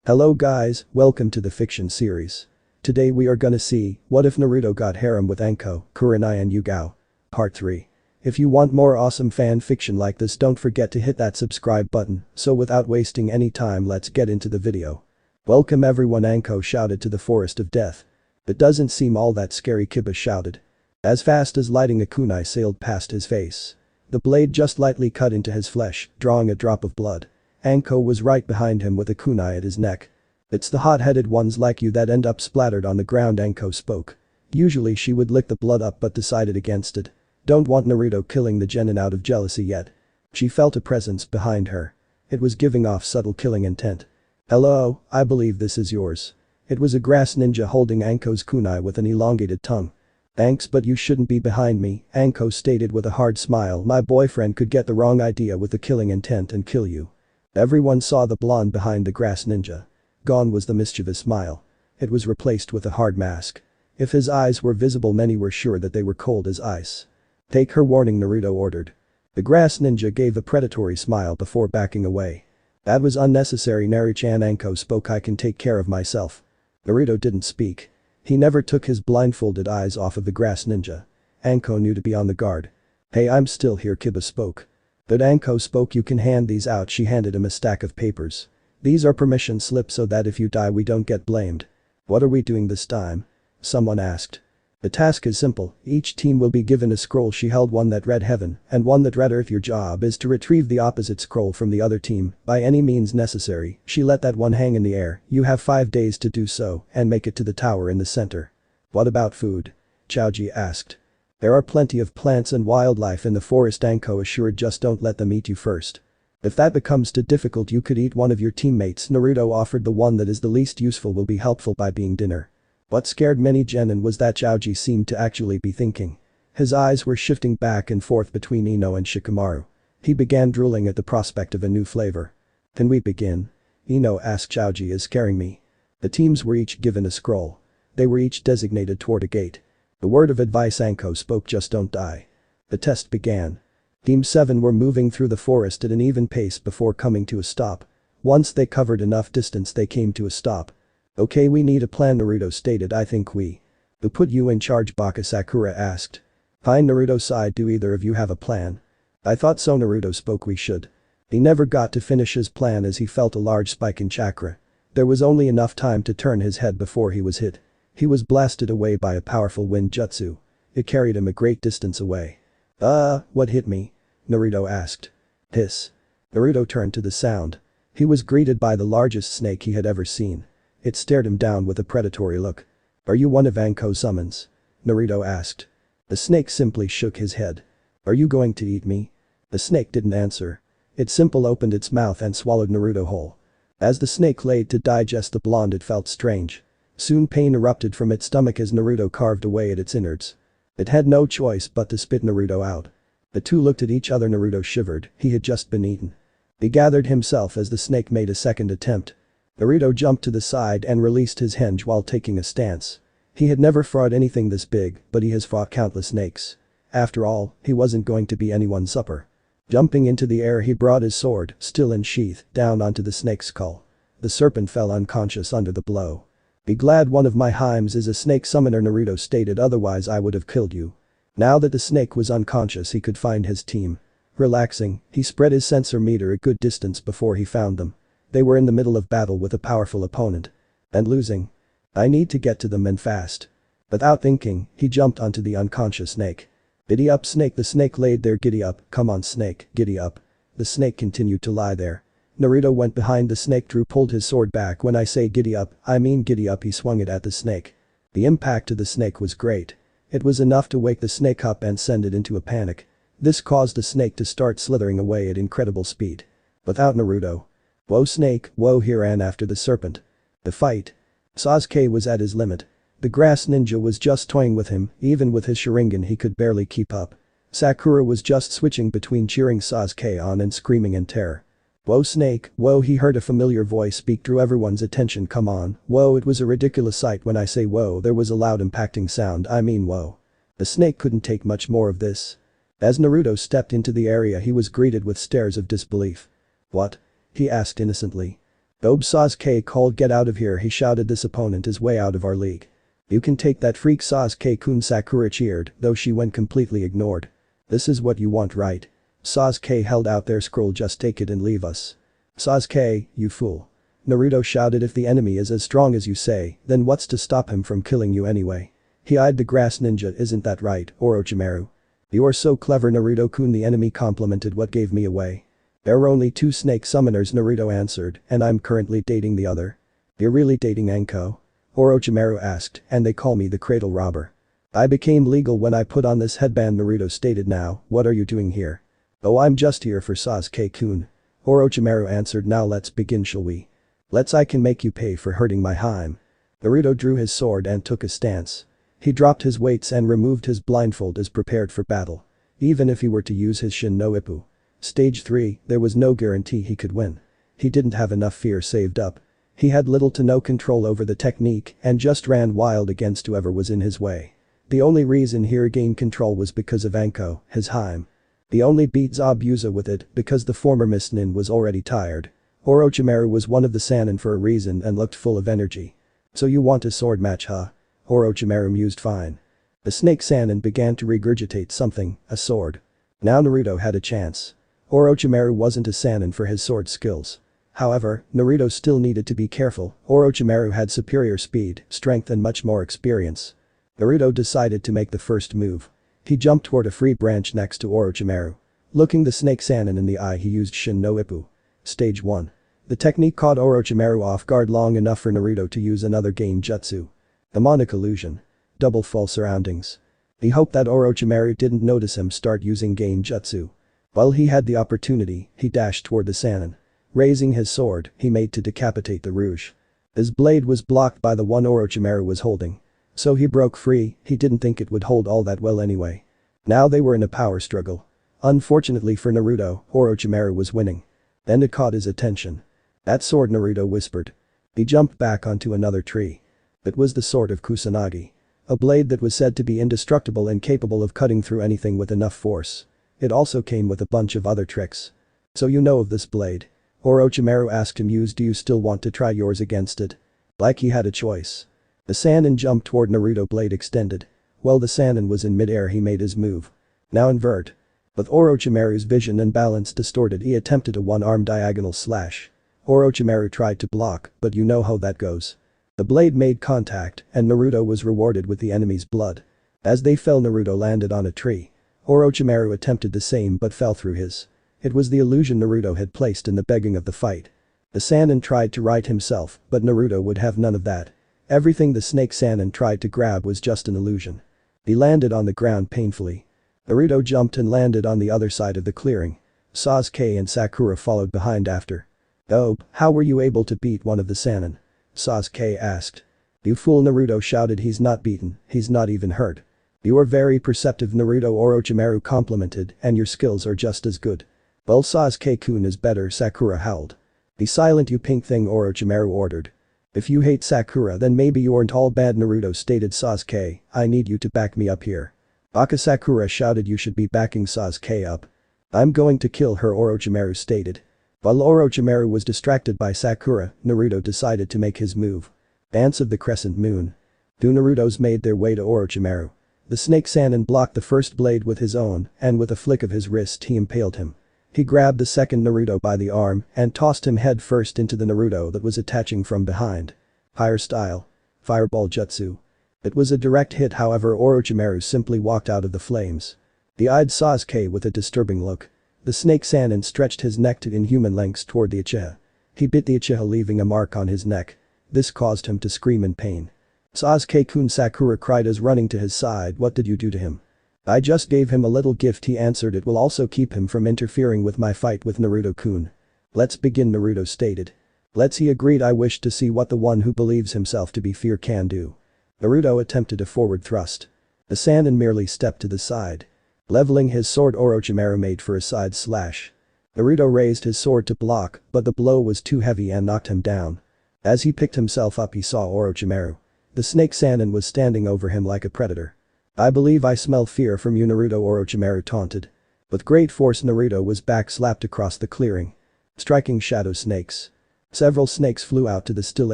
Hello guys, welcome to the fiction series. Today we are gonna see, what if Naruto got harem with Anko, Kurenai and Yugao. Part 3. If you want more awesome fan fiction like this, don't forget to hit that subscribe button, so without wasting any time let's get into the video. Welcome everyone, Anko shouted to the forest of death. It doesn't seem all that scary, Kiba shouted. As fast as lighting a kunai sailed past his face. The blade just lightly cut into his flesh, drawing a drop of blood. Anko was right behind him with a kunai at his neck. It's the hot-headed ones like you that end up splattered on the ground, Anko spoke. Usually she would lick the blood up but decided against it. Don't want Naruto killing the genin out of jealousy yet. She felt a presence behind her. It was giving off subtle killing intent. Hello, I believe this is yours. It was a grass ninja holding Anko's kunai with an elongated tongue. Thanks, but you shouldn't be behind me, Anko stated with a hard smile. My boyfriend could get the wrong idea with the killing intent and kill you. Everyone saw the blonde behind the grass ninja. Gone was the mischievous smile. It was replaced with a hard mask. If his eyes were visible, many were sure that they were cold as ice. Take her warning, Naruto ordered. The grass ninja gave a predatory smile before backing away. That was unnecessary, Naruto-chan, Anko spoke. I can take care of myself. Naruto didn't speak. He never took his blindfolded eyes off of the grass ninja. Anko knew to be on the guard. Hey, I'm still here, Kiba spoke. But Anko spoke. You can hand these out. She handed him a stack of papers. These are permission slips so that if you die we don't get blamed. What are we doing this time? Someone asked. The task is simple, each team will be given a scroll. She held one that read heaven and one that read earth. Your job is to retrieve the opposite scroll from the other team by any means necessary. She let that one hang in the air. You have 5 days to do so and make it to the tower in the center. What about food? Chaoji asked. There are plenty of plants and wildlife in the forest, Anko assured. Just don't let them eat you first. If that becomes too difficult you could eat one of your teammates, Naruto offered. The one that is the least useful will be helpful by being dinner. What scared many genin was that Chaoji seemed to actually be thinking. His eyes were shifting back and forth between Ino and Shikamaru. He began drooling at the prospect of a new flavor. Can we begin? Ino asked. Chaoji is scaring me. The teams were each given a scroll. They were each designated toward a gate. The word of advice, Anko spoke, just don't die. The test began. Team 7 were moving through the forest at an even pace before coming to a stop. Once they covered enough distance they came to a stop. Okay, we need a plan, Naruto stated. I think we. Who put you in charge? Baka Sakura asked. Fine, Naruto sighed. Do either of you have a plan? I thought so, Naruto spoke. We should. He never got to finish his plan as he felt a large spike in chakra. There was only enough time to turn his head before he was hit. He was blasted away by a powerful wind jutsu. It carried him a great distance away. What hit me? Naruto asked. Hiss. Naruto turned to the sound. He was greeted by the largest snake he had ever seen. It stared him down with a predatory look. Are you one of Anko's summons? Naruto asked. The snake simply shook his head. Are you going to eat me? The snake didn't answer. It simply opened its mouth and swallowed Naruto whole. As the snake laid to digest the blonde, it felt strange. Soon pain erupted from its stomach as Naruto carved away at its innards. It had no choice but to spit Naruto out. The two looked at each other. Naruto shivered. He had just been eaten. He gathered himself as the snake made a second attempt. Naruto jumped to the side and released his henge while taking a stance. He had never fought anything this big, but he has fought countless snakes. After all, he wasn't going to be anyone's supper. Jumping into the air, he brought his sword, still in sheath, down onto the snake's skull. The serpent fell unconscious under the blow. Be glad one of my Heims is a snake summoner, Naruto stated, otherwise I would have killed you. Now that the snake was unconscious he could find his team. Relaxing, he spread his sensor meter a good distance before he found them. They were in the middle of battle with a powerful opponent. And losing. I need to get to them and fast. Without thinking, he jumped onto the unconscious snake. Giddy up, snake. The snake laid there. Giddy up, come on snake, giddy up. The snake continued to lie there. Naruto went behind the snake. Pulled his sword back. When I say giddy up, I mean giddy up. He swung it at the snake. The impact to the snake was great. It was enough to wake the snake up and send it into a panic. This caused the snake to start slithering away at incredible speed. Without Naruto. Whoa snake, whoa, he ran after the serpent. The fight. Sasuke was at his limit. The grass ninja was just toying with him. Even with his Sharingan he could barely keep up. Sakura was just switching between cheering Sasuke on and screaming in terror. Whoa snake, whoa, he heard a familiar voice speak, drew everyone's attention. Come on, whoa, it was a ridiculous sight. When I say whoa, there was a loud impacting sound. I mean whoa. The snake couldn't take much more of this. As Naruto stepped into the area he was greeted with stares of disbelief. What? He asked innocently. Sasuke called, "Get out of here," he shouted. "This opponent is way out of our league." "You can take that, freak Sasuke-kun," Sakura cheered, though she went completely ignored. "This is what you want, right?" Sasuke held out their scroll. "Just take it and leave us." "Sasuke, you fool." Naruto shouted, "If the enemy is as strong as you say, then what's to stop him from killing you anyway?" He eyed the grass ninja. "Isn't that right, Orochimaru?" "You are so clever, Naruto-kun," the enemy complimented. "What gave me away?" "There are only two snake summoners," Naruto answered, "and I'm currently dating the other." "You're really dating Anko?" Orochimaru asked, "And they call me the cradle robber." "I became legal when I put on this headband," Naruto stated. "Now, what are you doing here?" "Oh, I'm just here for Sasuke-kun." Orochimaru answered. "Now let's begin, shall we?" "Let's. I can make you pay for hurting my Hime." Naruto drew his sword and took a stance. He dropped his weights and removed his blindfold as prepared for battle. Even if he were to use his Shin no Ippo Stage 3, there was no guarantee he could win. He didn't have enough fear saved up. He had little to no control over the technique and just ran wild against whoever was in his way. The only reason he gained control was because of Anko, his Hime. He only beat Zabuza with it because the former Mist Nin was already tired. Orochimaru was one of the Sannin for a reason and looked full of energy. "So you want a sword match, huh?" Orochimaru mused. "Fine." The snake Sannin began to regurgitate something, a sword. Now Naruto had a chance. Orochimaru wasn't a Sannin for his sword skills. However, Naruto still needed to be careful. Orochimaru had superior speed, strength and much more experience. Naruto decided to make the first move. He jumped toward a free branch next to Orochimaru. Looking the snake Sannin in the eye, he used Shin no Ippo Stage 1. The technique caught Orochimaru off guard long enough for Naruto to use another Genjutsu. Demonic illusion. Double false surroundings. He hoped that Orochimaru didn't notice him start using Genjutsu. While he had the opportunity, he dashed toward the Sannin. Raising his sword, he made to decapitate the Rouge. His blade was blocked by the one Orochimaru was holding. So he broke free. He didn't think it would hold all that well anyway. Now they were in a power struggle. Unfortunately for Naruto, Orochimaru was winning. Then it caught his attention. "That sword," Naruto whispered. He jumped back onto another tree. It was the sword of Kusanagi. A blade that was said to be indestructible and capable of cutting through anything with enough force. It also came with a bunch of other tricks. "So you know of this blade?" Orochimaru asked him. "Do you still want to try yours against it?" Like he had a choice. The Sannin jumped toward Naruto, blade extended. While the Sannin was in midair, he made his move. "Now invert." With Orochimaru's vision and balance distorted, he attempted a one-arm diagonal slash. Orochimaru tried to block, but you know how that goes. The blade made contact, and Naruto was rewarded with the enemy's blood. As they fell, Naruto landed on a tree. Orochimaru attempted the same but fell through his. It was the illusion Naruto had placed in the beginning of the fight. The Sannin tried to right himself, but Naruto would have none of that. Everything the snake Sannin tried to grab was just an illusion. He landed on the ground painfully. Naruto jumped and landed on the other side of the clearing. Sasuke and Sakura followed behind after. "Oh, how were you able to beat one of the Sannin?" Sasuke asked. "You fool," Naruto shouted. "He's not beaten, he's not even hurt." "You are very perceptive, Naruto," Orochimaru complimented, "and your skills are just as good." "Well, Sasuke-kun is better," Sakura howled. "Be silent, you pink thing," Orochimaru ordered. "If you hate Sakura, then maybe you aren't all bad," Naruto stated. "Sasuke, I need you to back me up here." "Baka," Sakura shouted. "You should be backing Sasuke up." "I'm going to kill her," Orochimaru stated. While Orochimaru was distracted by Sakura, Naruto decided to make his move. Dance of the Crescent Moon. Two Narutos made their way to Orochimaru. The snake Sannin blocked the first blade with his own, and with a flick of his wrist he impaled him. He grabbed the second Naruto by the arm and tossed him head first into the Naruto that was attaching from behind. Higher style. Fireball Jutsu. It was a direct hit, however Orochimaru simply walked out of the flames. He eyed Sasuke with a disturbing look. The snake Sannin stretched his neck to inhuman lengths toward the Uchiha. He bit the Uchiha, leaving a mark on his neck. This caused him to scream in pain. "Sasuke-kun," Sakura cried as running to his side. "What did you do to him?" "I just gave him a little gift," he answered. "It will also keep him from interfering with my fight with Naruto-kun." "Let's begin," Naruto stated. "Let's," he agreed. "I wish to see what the one who believes himself to be fear can do." Naruto attempted a forward thrust. The Sannin merely stepped to the side. Leveling his sword, Orochimaru made for a side slash. Naruto raised his sword to block, but the blow was too heavy and knocked him down. As he picked himself up, he saw Orochimaru. The snake Sannin was standing over him like a predator. "I believe I smell fear from you, Naruto," Orochimaru taunted. With great force, Naruto was back slapped across the clearing. Striking shadow snakes. Several snakes flew out to the still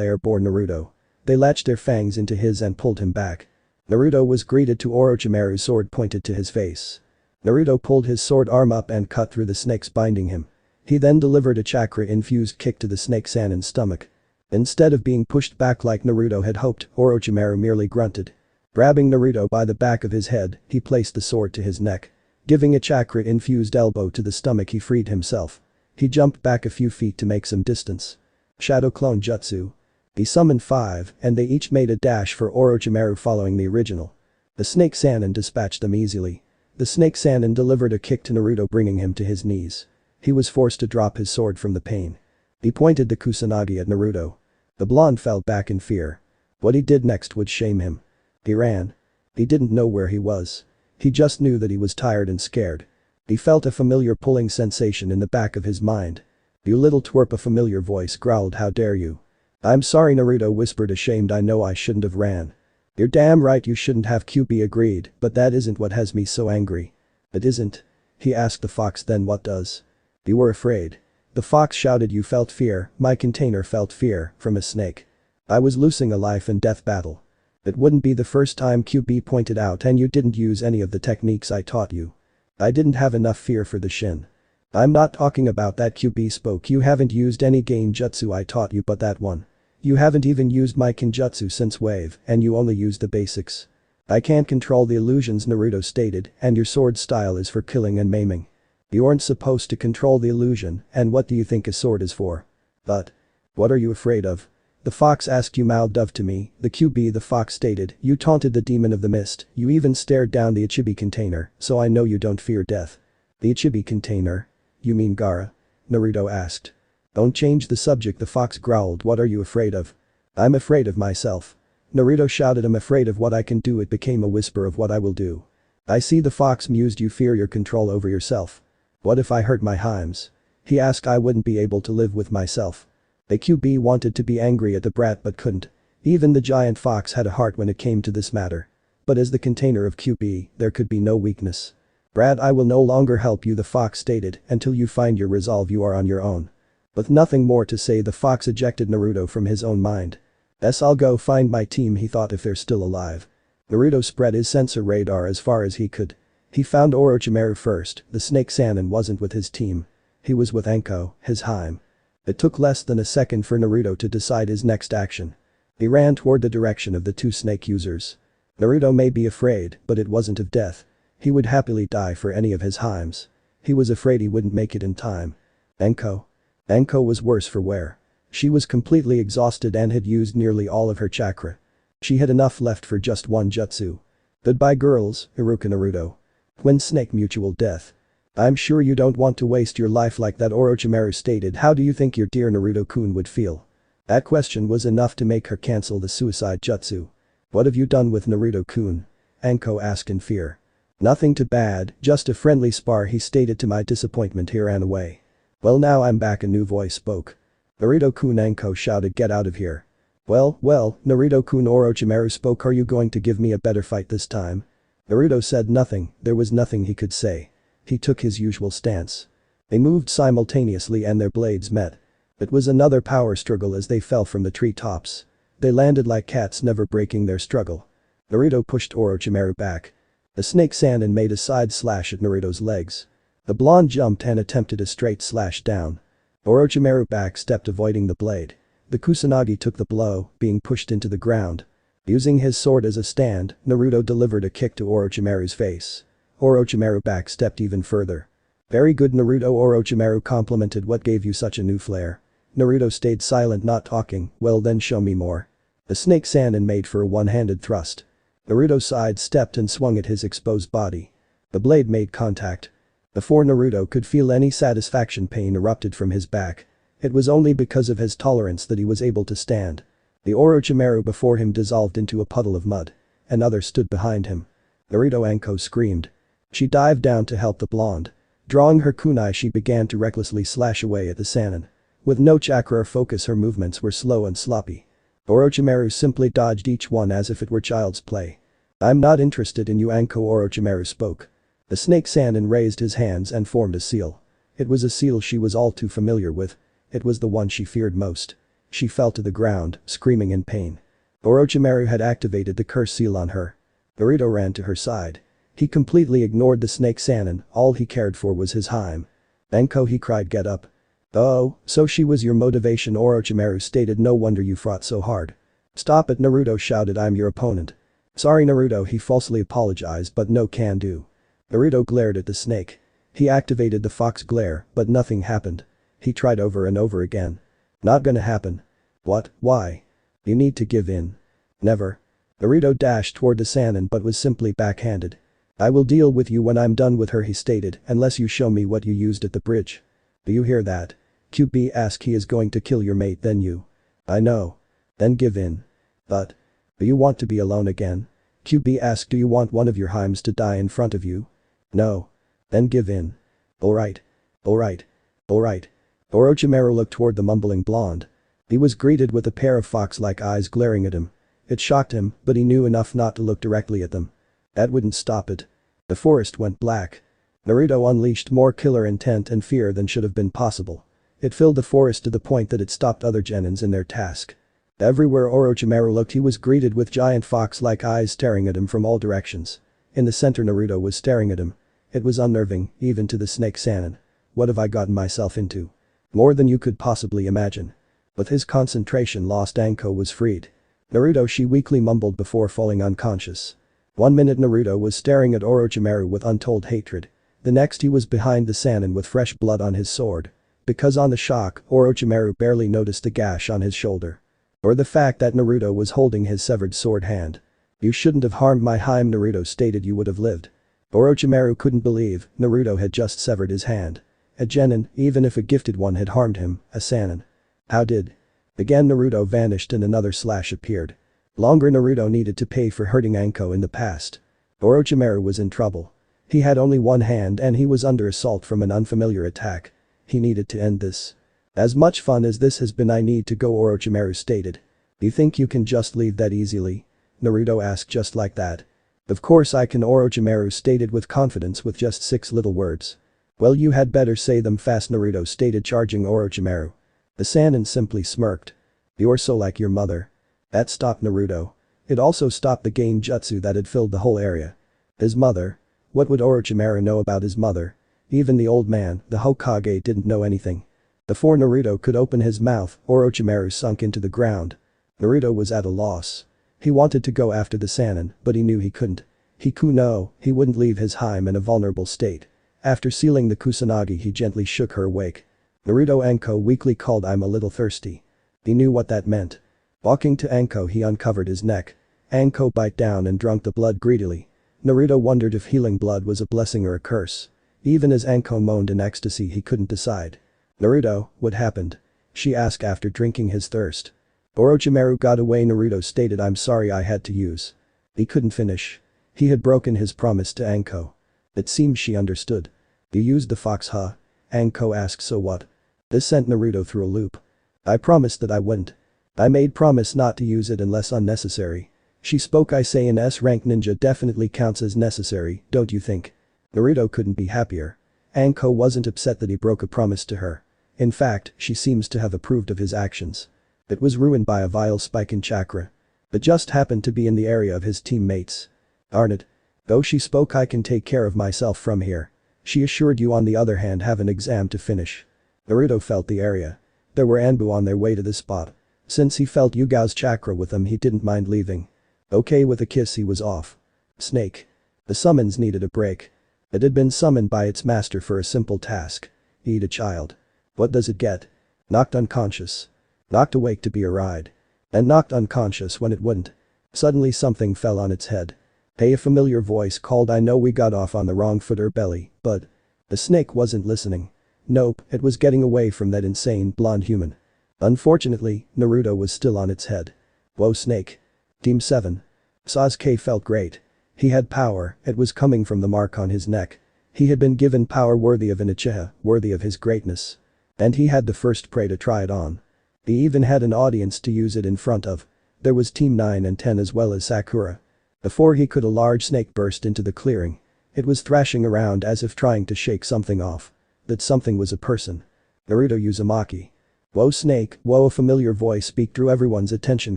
airborne Naruto. They latched their fangs into his and pulled him back. Naruto was greeted to Orochimaru's sword pointed to his face. Naruto pulled his sword arm up and cut through the snakes binding him. He then delivered a chakra-infused kick to the snake Sannin's stomach. Instead of being pushed back like Naruto had hoped, Orochimaru merely grunted. Grabbing Naruto by the back of his head, he placed the sword to his neck. Giving a chakra-infused elbow to the stomach, he freed himself. He jumped back a few feet to make some distance. Shadow Clone Jutsu. He summoned 5, and they each made a dash for Orochimaru following the original. The snake Sannin dispatched them easily. The snake Sannin delivered a kick to Naruto, bringing him to his knees. He was forced to drop his sword from the pain. He pointed the Kusanagi at Naruto. The blonde fell back in fear. What he did next would shame him. He ran. He didn't know where he was. He just knew that he was tired and scared. He felt a familiar pulling sensation in the back of his mind. "You little twerp," a familiar voice growled, "how dare you." "I'm sorry," Naruto whispered, ashamed. "I know I shouldn't have ran." "You're damn right you shouldn't have," QB agreed, "but that isn't what has me so angry." "It isn't?" he asked the fox. "Then what does?" "You were afraid." The fox shouted. "You felt fear, my container felt fear, from a snake. I was losing a life and death battle." "It wouldn't be the first time," QB pointed out, "and you didn't use any of the techniques I taught you." "I didn't have enough fear for the Shin." "I'm not talking about that," QB spoke. "You haven't used any Genjutsu I taught you but that one. You haven't even used my Kenjutsu since Wave, and you only used the basics." "I can't control the illusions," Naruto stated, "and your sword style is for killing and maiming. You aren't supposed to control the illusion, and what do you think a sword is for?" "But what are you afraid of?" the fox asked. "You mouthed off to me," the QB the fox stated. "You taunted the demon of the mist, you even stared down the Ichibi container, so I know you don't fear death." "The Ichibi container? You mean Gaara?" Naruto asked. "Don't change the subject," the fox growled. "What are you afraid of?" "I'm afraid of myself." Naruto shouted. "I'm afraid of what I can do." It became a whisper of what I will do. "I see," the fox mused. "You fear your control over yourself." "What if I hurt my Heims?" he asked. "I wouldn't be able to live with myself." The QB wanted to be angry at the brat but couldn't. Even the giant fox had a heart when it came to this matter. But as the container of QB, there could be no weakness. "Brat, I will no longer help you," the fox stated. "Until you find your resolve, you are on your own." With nothing more to say, the fox ejected Naruto from his own mind. "I'll go find my team," he thought, "if they're still alive." Naruto spread his sensor radar as far as he could. He found Orochimaru first. The snake Sannin wasn't with his team. He was with Anko, his Heim. It took less than a second for Naruto to decide his next action. He ran toward the direction of the 2 snake users. Naruto may be afraid, but it wasn't of death. He would happily die for any of his Heims. He was afraid he wouldn't make it in time. Anko. Anko was worse for wear. She was completely exhausted and had used nearly all of her chakra. She had enough left for just one jutsu. "Goodbye girls," Iruka Naruto. Twin snake mutual death. "I'm sure you don't want to waste your life like that," Orochimaru stated. "How do you think your dear Naruto-kun would feel?" That question was enough to make her cancel the suicide jutsu. "What have you done with Naruto-kun?" Anko asked in fear. "Nothing too bad, just a friendly spar," he stated. To my disappointment, he ran away. "Well, now I'm back," a new voice spoke. "Naruto-kun," Anko shouted, "get out of here." Well, Naruto-kun," Orochimaru spoke. "Are you going to give me a better fight this time?" Naruto said nothing. There was nothing he could say. He took his usual stance. They moved simultaneously and their blades met. It was another power struggle as they fell from the treetops. They landed like cats, never breaking their struggle. Naruto pushed Orochimaru back. The snake Sannin made a side slash at Naruto's legs. The blonde jumped and attempted a straight slash down. Orochimaru backstepped, avoiding the blade. The Kusanagi took the blow, being pushed into the ground. Using his sword as a stand, Naruto delivered a kick to Orochimaru's face. Orochimaru backstepped even further. "Very good, Naruto," Orochimaru complimented. "What gave you such a new flair?" Naruto stayed silent, not talking. "Well then, show me more." The snake Sannin made for a one-handed thrust. Naruto sidestepped and swung at his exposed body. The blade made contact. Before Naruto could feel any satisfaction, pain erupted from his back. It was only because of his tolerance that he was able to stand. The Orochimaru before him dissolved into a puddle of mud. Another stood behind him. Naruto, Anko screamed. She dived down to help the blonde. Drawing her kunai, she began to recklessly slash away at the Sannin. With no chakra or focus, her movements were slow and sloppy. Orochimaru simply dodged each one as if it were child's play. "I'm not interested in you, Anko," Orochimaru spoke. The snake Sannin raised his hands and formed a seal. It was a seal she was all too familiar with. It was the one she feared most. She fell to the ground, screaming in pain. Orochimaru had activated the curse seal on her. Naruto ran to her side. He completely ignored the snake Sannin, all he cared for was his Hime. Anko, he cried, get up. Oh, so she was your motivation, Orochimaru stated, no wonder you fought so hard. Stop it, Naruto shouted, I'm your opponent. Sorry Naruto, he falsely apologized, but no can do. Naruto glared at the snake. He activated the fox glare, but nothing happened. He tried over and over again. Not gonna happen. What, why? You need to give in. Never. Naruto dashed toward the Sannin but was simply backhanded. I will deal with you when I'm done with her, he stated, unless you show me what you used at the bridge. Do you hear that? QB asked, he is going to kill your mate, then you. I know. Then give in. But. Do you want to be alone again? QB asked, do you want one of your Himes to die in front of you? No. Then give in. Alright. Alright. Alright. Orochimaru looked toward the mumbling blonde. He was greeted with a pair of fox-like eyes glaring at him. It shocked him, but he knew enough not to look directly at them. That wouldn't stop it. The forest went black. Naruto unleashed more killer intent and fear than should have been possible. It filled the forest to the point that it stopped other genins in their task. Everywhere Orochimaru looked, he was greeted with giant fox-like eyes staring at him from all directions. In the center, Naruto was staring at him. It was unnerving, even to the snake Sannin. What have I gotten myself into? More than you could possibly imagine. With his concentration lost, Anko was freed. Naruto, she weakly mumbled before falling unconscious. 1 minute Naruto was staring at Orochimaru with untold hatred. The next he was behind the Sannin with fresh blood on his sword. Because on the shock, Orochimaru barely noticed the gash on his shoulder. Or the fact that Naruto was holding his severed sword hand. You shouldn't have harmed my Hime, Naruto stated, you would have lived. Orochimaru couldn't believe Naruto had just severed his hand. A genin, even if a gifted one, had harmed him, a Sannin. How did? Again Naruto vanished and another slash appeared. Longer Naruto needed to pay for hurting Anko in the past. Orochimaru was in trouble. He had only one hand and he was under assault from an unfamiliar attack. He needed to end this. As much fun as this has been, I need to go, Orochimaru stated. You think you can just leave that easily? Naruto asked, just like that. Of course I can, Orochimaru stated with confidence with just 6 little words. Well, you had better say them fast, Naruto stated, charging Orochimaru. The Sannin simply smirked. You're so like your mother. That stopped Naruto. It also stopped the Genjutsu that had filled the whole area. His mother? What would Orochimaru know about his mother? Even the old man, the Hokage, didn't know anything. Before Naruto could open his mouth, Orochimaru sunk into the ground. Naruto was at a loss. He wanted to go after the Sannin, but he knew he couldn't. He wouldn't leave his Hime in a vulnerable state. After sealing the Kusanagi, he gently shook her awake. Naruto, Anko weakly called, I'm a little thirsty. He knew what that meant. Walking to Anko, he uncovered his neck. Anko bit down and drank the blood greedily. Naruto wondered if healing blood was a blessing or a curse. Even as Anko moaned in ecstasy, he couldn't decide. Naruto, what happened? She asked after drinking his thirst. Orochimaru got away, Naruto stated, I'm sorry I had to use. He couldn't finish. He had broken his promise to Anko. It seemed she understood. You used the fox, huh? Anko asked, so what? This sent Naruto through a loop. I promised that I wouldn't. I made promise not to use it unless unnecessary. She spoke, I say an S-rank ninja definitely counts as necessary, don't you think? Naruto couldn't be happier. Anko wasn't upset that he broke a promise to her. In fact, she seems to have approved of his actions. It was ruined by a vile spike in chakra. It just happened to be in the area of his teammates. Darn it. Though she spoke, I can take care of myself from here. She assured you, on the other hand, have an exam to finish. Naruto felt the area. There were Anbu on their way to the spot. Since he felt Yugao's chakra with him, he didn't mind leaving. Okay, with a kiss he was off. Snake. The summons needed a break. It had been summoned by its master for a simple task. Eat a child. What does it get? Knocked unconscious. Knocked awake to be a ride. And knocked unconscious when it wouldn't. Suddenly something fell on its head. Hey, a familiar voice called, I know we got off on the wrong foot, belly, but. The snake wasn't listening. Nope, it was getting away from that insane blonde human. Unfortunately, Naruto was still on its head. Whoa, snake. Team 7. Sasuke felt great. He had power, it was coming from the mark on his neck. He had been given power worthy of an Uchiha, worthy of his greatness. And he had the first prey to try it on. He even had an audience to use it in front of. There was Team 9 and 10 as well as Sakura. Before he could, a large snake burst into the clearing. It was thrashing around as if trying to shake something off. That something was a person. Naruto Uzumaki. Whoa snake, whoa, a familiar voice drew everyone's attention.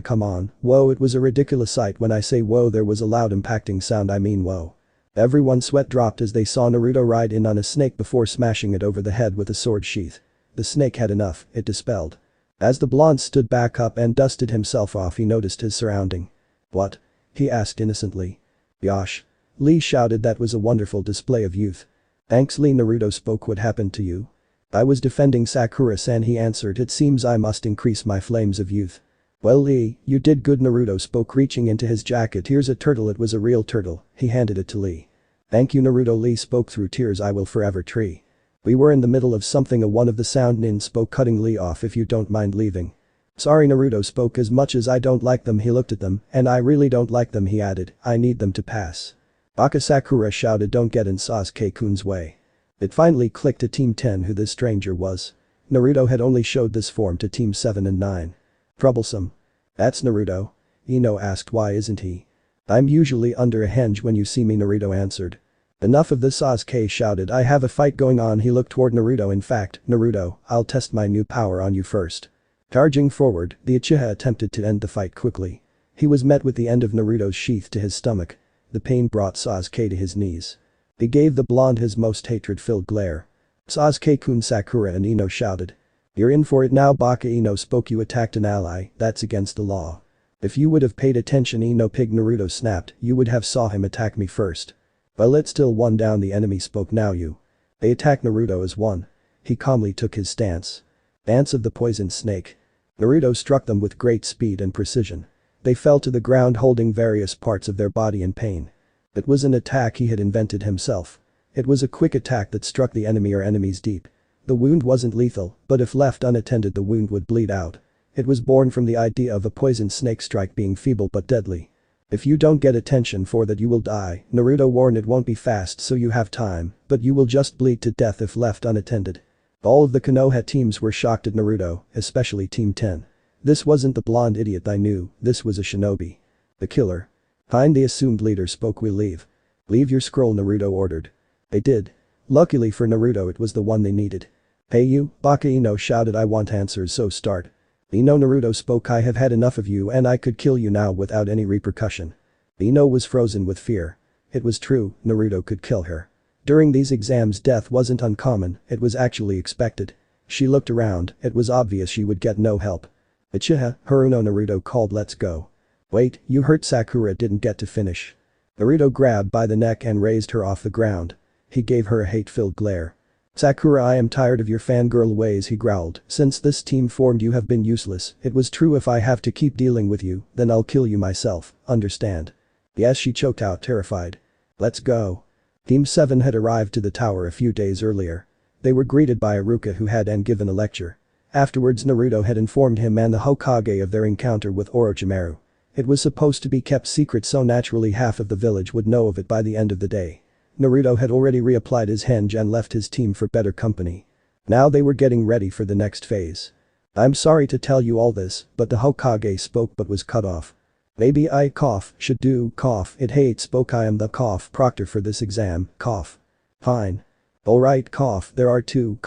Come on, whoa, it was a ridiculous sight. When I say whoa, there was a loud impacting sound, I mean whoa. Everyone's sweat dropped as they saw Naruto ride in on a snake before smashing it over the head with a sword sheath. The snake had enough, it dispelled. As the blonde stood back up and dusted himself off, he noticed his surrounding. What? He asked innocently. Yosh. Lee shouted, that was a wonderful display of youth. Thanks Lee, Naruto spoke. What happened to you? I was defending Sakura-san, he answered. It seems I must increase my flames of youth. Well Lee, you did good, Naruto spoke, reaching into his jacket. Here's a turtle. It was a real turtle. He handed it to Lee. Thank you, Naruto, Lee spoke through tears. I will forever tree. We were in the middle of something, one of the sound nin spoke, cutting Lee off. If you don't mind leaving. Sorry, Naruto spoke. As much as I don't like them, he looked at them, and I really don't like them, he added. I need them to pass. Baka Sakura shouted, don't get in Sasuke-kun's way. It finally clicked to Team 10 who this stranger was. Naruto had only showed this form to Team 7 and 9. Troublesome. That's Naruto? Ino asked. Why isn't he? I'm usually under a henge when you see me, Naruto answered. Enough of this, Sasuke shouted. I have a fight going on. He looked toward Naruto. In fact, Naruto, I'll test my new power on you first. Charging forward, the Uchiha attempted to end the fight quickly. He was met with the end of Naruto's sheath to his stomach. The pain brought Sasuke to his knees. He gave the blonde his most hatred-filled glare. Sasuke-kun, Sakura and Ino shouted. You're in for it now, Baka. Ino spoke. You attacked an ally, that's against the law. If you would have paid attention, Ino pig, Naruto snapped, you would have saw him attack me first. Well, it's still one down, the enemy spoke. Now you. They attacked Naruto as one. He calmly took his stance. Dance of the poison snake. Naruto struck them with great speed and precision. They fell to the ground holding various parts of their body in pain. It was an attack he had invented himself. It was a quick attack that struck the enemy or enemies deep. The wound wasn't lethal, but if left unattended the wound would bleed out. It was born from the idea of a poison snake strike being feeble but deadly. If you don't get attention for that you will die, Naruto warned. It won't be fast so you have time, but you will just bleed to death if left unattended. All of the Konoha teams were shocked at Naruto, especially Team 10. This wasn't the blonde idiot I knew, this was a shinobi. The killer. Find the assumed leader spoke. We leave. Leave your scroll, Naruto ordered. They did. Luckily for Naruto it was the one they needed. Hey you, Baka. Ino shouted. I want answers, so start. Ino, Naruto spoke. I have had enough of you and I could kill you now without any repercussion. Ino was frozen with fear. It was true, Naruto could kill her. During these exams death wasn't uncommon, it was actually expected. She looked around, it was obvious she would get no help. Uchiha, Haruno, Naruto called. Let's go. Wait, you hurt Sakura didn't get to finish. Naruto grabbed by the neck and raised her off the ground. He gave her a hate-filled glare. Sakura, I am tired of your fangirl ways, he growled. Since this team formed you have been useless. It was true. If I have to keep dealing with you, then I'll kill you myself, understand? Yes, she choked out, terrified. Let's go. Team 7 had arrived to the tower a few days earlier. They were greeted by Iruka who had given a lecture. Afterwards Naruto had informed him and the Hokage of their encounter with Orochimaru. It was supposed to be kept secret so naturally half of the village would know of it by the end of the day. Naruto had already reapplied his henge and left his team for better company. Now they were getting ready for the next phase. I'm sorry to tell you all this, but the Hokage spoke but was cut off. Maybe I should do it hate spoke. I am the proctor for this exam, Fine. Alright, there are two,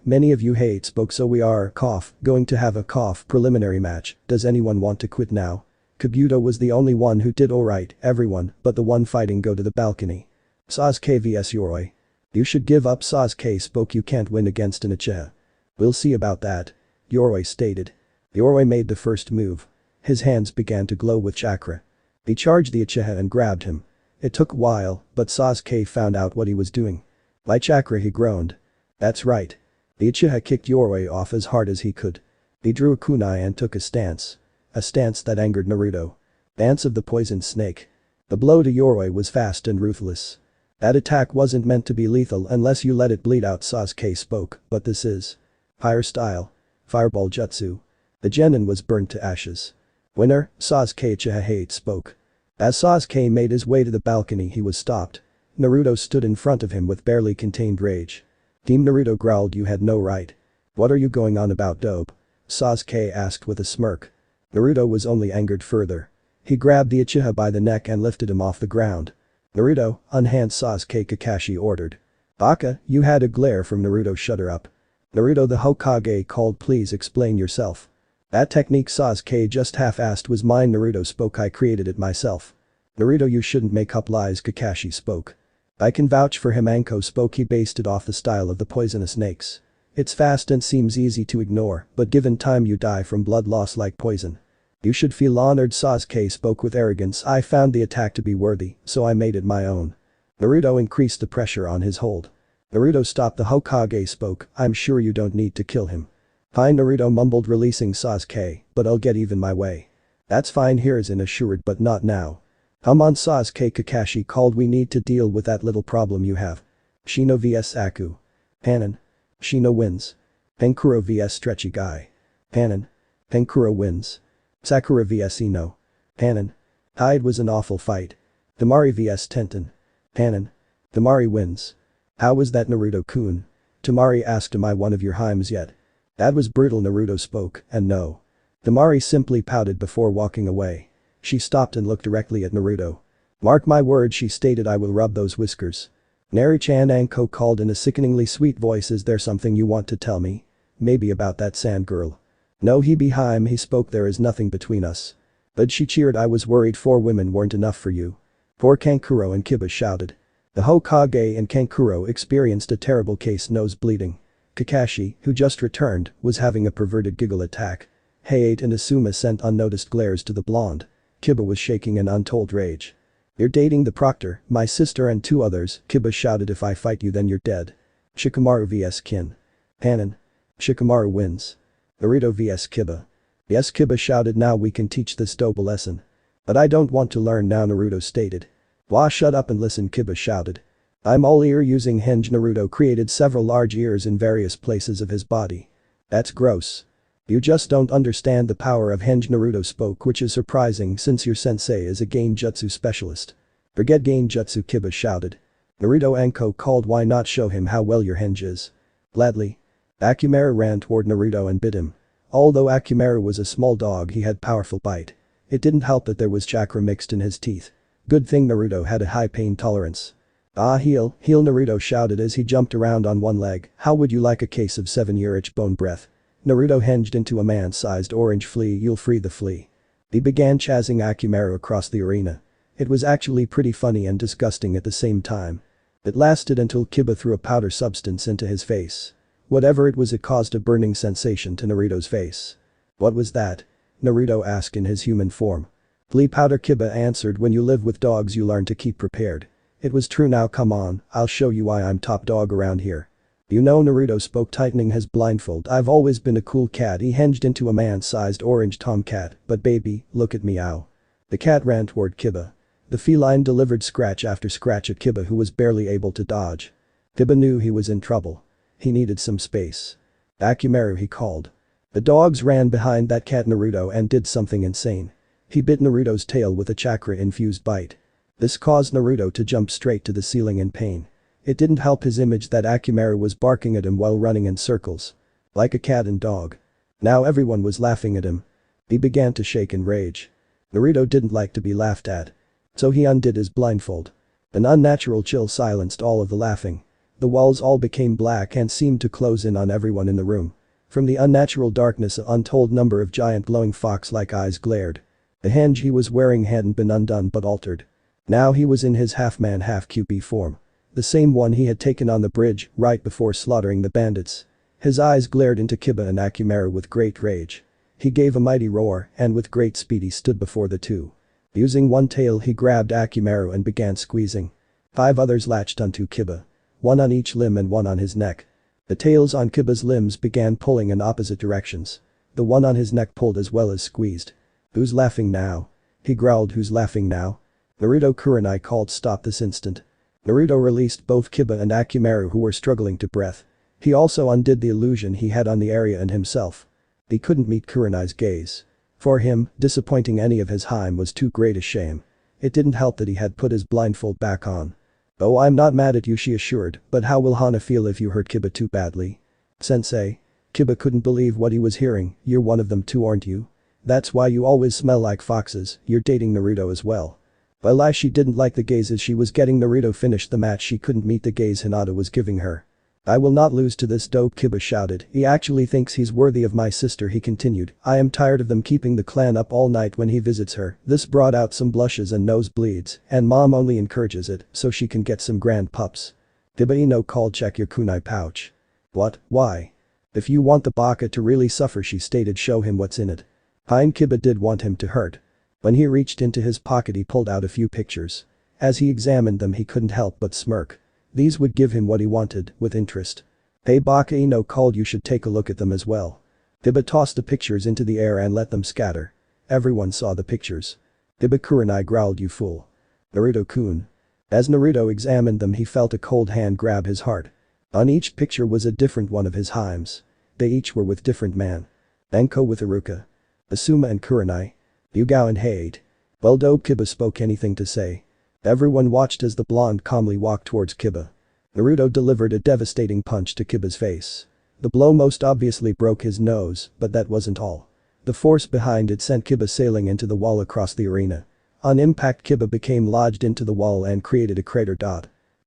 many of you hate spoke, so we are, going to have a preliminary match. Does anyone want to quit now? Kabuto was the only one who did alright, everyone, but the one fighting go to the balcony. Sasuke vs Yoroi. You should give up, Sasuke spoke. You can't win against an Uchiha. We'll see about that. Yoroi stated. Yoroi made the first move. His hands began to glow with chakra. He charged the Uchiha and grabbed him. It took a while, but Sasuke found out what he was doing. My chakra, he groaned. That's right. The Uchiha kicked Yoroi off as hard as he could. He drew a kunai and took a stance. A stance that angered Naruto. Dance of the poison snake. The blow to Yoroi was fast and ruthless. That attack wasn't meant to be lethal unless you let it bleed out, Sasuke spoke, but this is fire style. Fireball jutsu. The genin was burned to ashes. Winner, Sasuke. Uchiha hate spoke. As Sasuke made his way to the balcony he was stopped. Naruto stood in front of him with barely contained rage. Team Naruto growled. You had no right. What are you going on about, dope? Sasuke asked with a smirk. Naruto was only angered further. He grabbed the Uchiha by the neck and lifted him off the ground. Naruto, unhand Sasuke, Kakashi ordered. Baka, you had a glare from Naruto. Shut her up. Naruto the Hokage called, please explain yourself. That technique Sasuke just half-assed was mine, Naruto spoke, I created it myself. Naruto, you shouldn't make up lies, Kakashi spoke. I can vouch for him, Anko spoke, he based it off the style of the poisonous snakes. It's fast and seems easy to ignore, but given time you die from blood loss like poison. You should feel honored, Sasuke spoke with arrogance, I found the attack to be worthy, so I made it my own. Naruto increased the pressure on his hold. Naruto stop, the Hokage spoke, I'm sure you don't need to kill him. Fine, Naruto mumbled, releasing Sasuke, but I'll get even my way. That's fine, here's an assured, but not now. Come on, Sasuke, Kakashi called, we need to deal with that little problem you have. Shino vs Aku. Panin. Shino wins. Penkuro vs Stretchy Guy. Panin. Penkuro wins. Sakura vs Ino. Panin. It was an awful fight. Temari vs Tenten. Panin. Temari wins. How was that, Naruto-kun? Temari asked, am I one of your Heims yet? That was brutal, Naruto spoke, and no. Temari simply pouted before walking away. She stopped and looked directly at Naruto. Mark my words, she stated, I will rub those whiskers. Nari-chan, Anko called in a sickeningly sweet voice, is there something you want to tell me? Maybe about that sand girl. No, Heim, he spoke, there is nothing between us. But she cheered, I was worried 4 women weren't enough for you. Poor Kankuro and Kiba shouted. The Hokage and Kankuro experienced a terrible case, nose bleeding. Kakashi, who just returned, was having a perverted giggle attack. Hayate and Asuma sent unnoticed glares to the blonde. Kiba was shaking in untold rage. You're dating the proctor, my sister and 2 others, Kiba shouted, if I fight you then you're dead. Shikamaru vs Kin. Panin. Shikamaru wins. Naruto vs Kiba. Yes, Kiba shouted, now we can teach this dope a lesson. But I don't want to learn now, Naruto stated. Wah, shut up and listen, Kiba shouted. I'm all ear using hinge. Naruto created several large ears in various places of his body. That's gross. You just don't understand the power of hinge, Naruto spoke, which is surprising since your sensei is a Genjutsu specialist. Forget Genjutsu, Kiba shouted. Naruto Anko called, why not show him how well your hinge is? Gladly. Akumaru ran toward Naruto and bit him. Although Akumaru was a small dog, he had powerful bite. It didn't help that there was chakra mixed in his teeth. Good thing Naruto had a high pain tolerance. Ah, heal, Naruto shouted as he jumped around on one leg, how would you like a case of 7-year itch bone breath? Naruto hinged into a man-sized orange flea, you'll free the flea. He began chasing Akumaru across the arena. It was actually pretty funny and disgusting at the same time. It lasted until Kiba threw a powder substance into his face. Whatever it was, it caused a burning sensation to Naruto's face. What was that? Naruto asked in his human form. Flea powder, Kiba answered, when you live with dogs you learn to keep prepared. It was true, now come on, I'll show you why I'm top dog around here. You know, Naruto spoke, tightening his blindfold, I've always been a cool cat. He hinged into a man-sized orange tomcat, but baby, look at me, ow. The cat ran toward Kiba. The feline delivered scratch after scratch at Kiba, who was barely able to dodge. Kiba knew he was in trouble. He needed some space. Akumaru, he called. The dogs ran behind that cat Naruto and did something insane. He bit Naruto's tail with a chakra-infused bite. This caused Naruto to jump straight to the ceiling in pain. It didn't help his image that Akumaru was barking at him while running in circles. Like a cat and dog. Now everyone was laughing at him. He began to shake in rage. Naruto didn't like to be laughed at. So he undid his blindfold. An unnatural chill silenced all of the laughing. The walls all became black and seemed to close in on everyone in the room. From the unnatural darkness, an untold number of giant glowing fox-like eyes glared. The hinge he was wearing hadn't been undone but altered. Now he was in his half-man half-QP form. The same one he had taken on the bridge right before slaughtering the bandits. His eyes glared into Kiba and Akumaru with great rage. He gave a mighty roar and with great speed he stood before the two. Using one tail he grabbed Akumaru and began squeezing. 5 others latched onto Kiba. 1 on each limb and 1 on his neck. The tails on Kiba's limbs began pulling in opposite directions. The one on his neck pulled as well as squeezed. Who's laughing now? He growled, who's laughing now? Naruto Kurenai called, stop this instant. Naruto released both Kiba and Akumaru, who were struggling to breath. He also undid the illusion he had on the area and himself. He couldn't meet Kurenai's gaze. For him, disappointing any of his Heim was too great a shame. It didn't help that he had put his blindfold back on. Oh, I'm not mad at you, she assured, but how will Hana feel if you hurt Kiba too badly? Sensei. Kiba couldn't believe what he was hearing, you're one of them too, aren't you? That's why you always smell like foxes, you're dating Naruto as well. Well, she didn't like the gazes she was getting. Naruto finished the match, she couldn't meet the gaze Hinata was giving her. I will not lose to this dope, Kiba shouted. He actually thinks he's worthy of my sister, he continued. I am tired of them keeping the clan up all night when he visits her. This brought out some blushes and nosebleeds, and mom only encourages it so she can get some grand pups. Kiba called, check your kunai pouch. What, why? If you want the baka to really suffer, she stated, show him what's in it. Fine. Kiba did want him to hurt. When he reached into his pocket he pulled out a few pictures. As he examined them he couldn't help but smirk. These would give him what he wanted, with interest. Hey Baka, called, you should take a look at them as well. Kiba tossed the pictures into the air and let them scatter. Everyone saw the pictures. Kiba Kurenai growled, you fool. Naruto-kun. As Naruto examined them he felt a cold hand grab his heart. On each picture was a different one of his Heims. They each were with different man. Anko with Iruka. Asuma and Kurenai. Yugao and Hade. Well, dope, Kiba spoke anything to say. Everyone watched as the blonde calmly walked towards Kiba. Naruto delivered a devastating punch to Kiba's face. The blow most obviously broke his nose, but that wasn't all. The force behind it sent Kiba sailing into the wall across the arena. On impact Kiba became lodged into the wall and created a crater.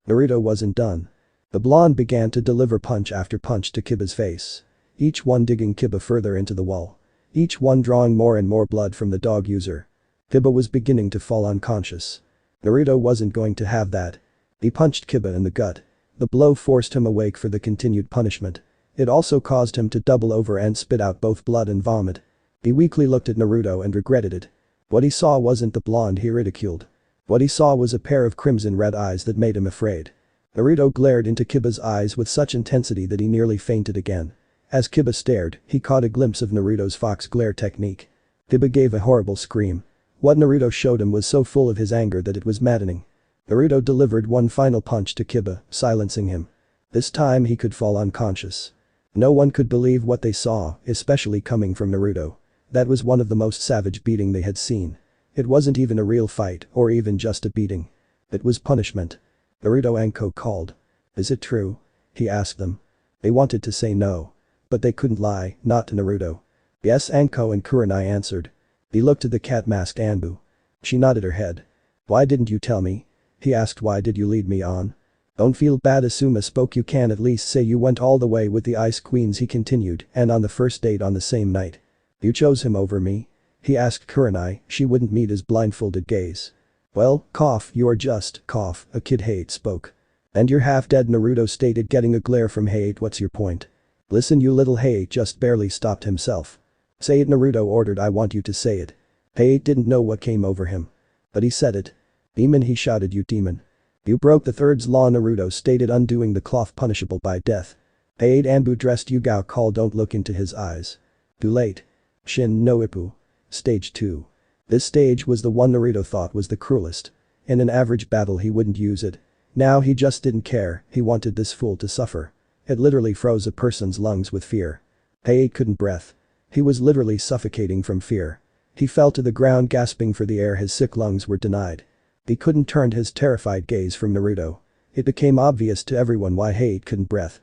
Naruto wasn't done. The blonde began to deliver punch after punch to Kiba's face. Each one digging Kiba further into the wall. Each one drawing more and more blood from the dog user. Kiba was beginning to fall unconscious. Naruto wasn't going to have that. He punched Kiba in the gut. The blow forced him awake for the continued punishment. It also caused him to double over and spit out both blood and vomit. He weakly looked at Naruto and regretted it. What he saw wasn't the blonde he ridiculed. What he saw was a pair of crimson red eyes that made him afraid. Naruto glared into Kiba's eyes with such intensity that he nearly fainted again. As Kiba stared, he caught a glimpse of Naruto's fox glare technique. Kiba gave a horrible scream. What Naruto showed him was so full of his anger that it was maddening. Naruto delivered one final punch to Kiba, silencing him. This time he could fall unconscious. No one could believe what they saw, especially coming from Naruto. That was one of the most savage beating they had seen. It wasn't even a real fight or even just a beating. It was punishment. Naruto, Anko called. Is it true? He asked them. They wanted to say no. But they couldn't lie, not to Naruto. Yes, Anko and Kurenai answered. He looked at the cat-masked Anbu. She nodded her head. Why didn't you tell me? He asked. Why did you lead me on? Don't feel bad, Asuma spoke. You can at least say you went all the way with the Ice Queens, he continued, and on the first date on the same night. You chose him over me? He asked Kurenai. She wouldn't meet his blindfolded gaze. Well, you are just, a kid Hate spoke. And you're half dead, Naruto stated, getting a glare from Hate. What's your point? Listen, you little. Hate just barely stopped himself. Say it, Naruto ordered. I want you to say it. Hate didn't know what came over him. But he said it. Demon, he shouted. You demon. You broke the third's law, Naruto stated, undoing the cloth punishable by death. Hate, Anbu dressed Yugao called. Don't look into his eyes. Too late. Shin no Ippu. Stage 2. This stage was the one Naruto thought was the cruelest. In an average battle he wouldn't use it. Now he just didn't care, he wanted this fool to suffer. It literally froze a person's lungs with fear. Hate couldn't breathe. He was literally suffocating from fear. He fell to the ground gasping for the air his sick lungs were denied. He couldn't turn his terrified gaze from Naruto. It became obvious to everyone why Hate couldn't breathe.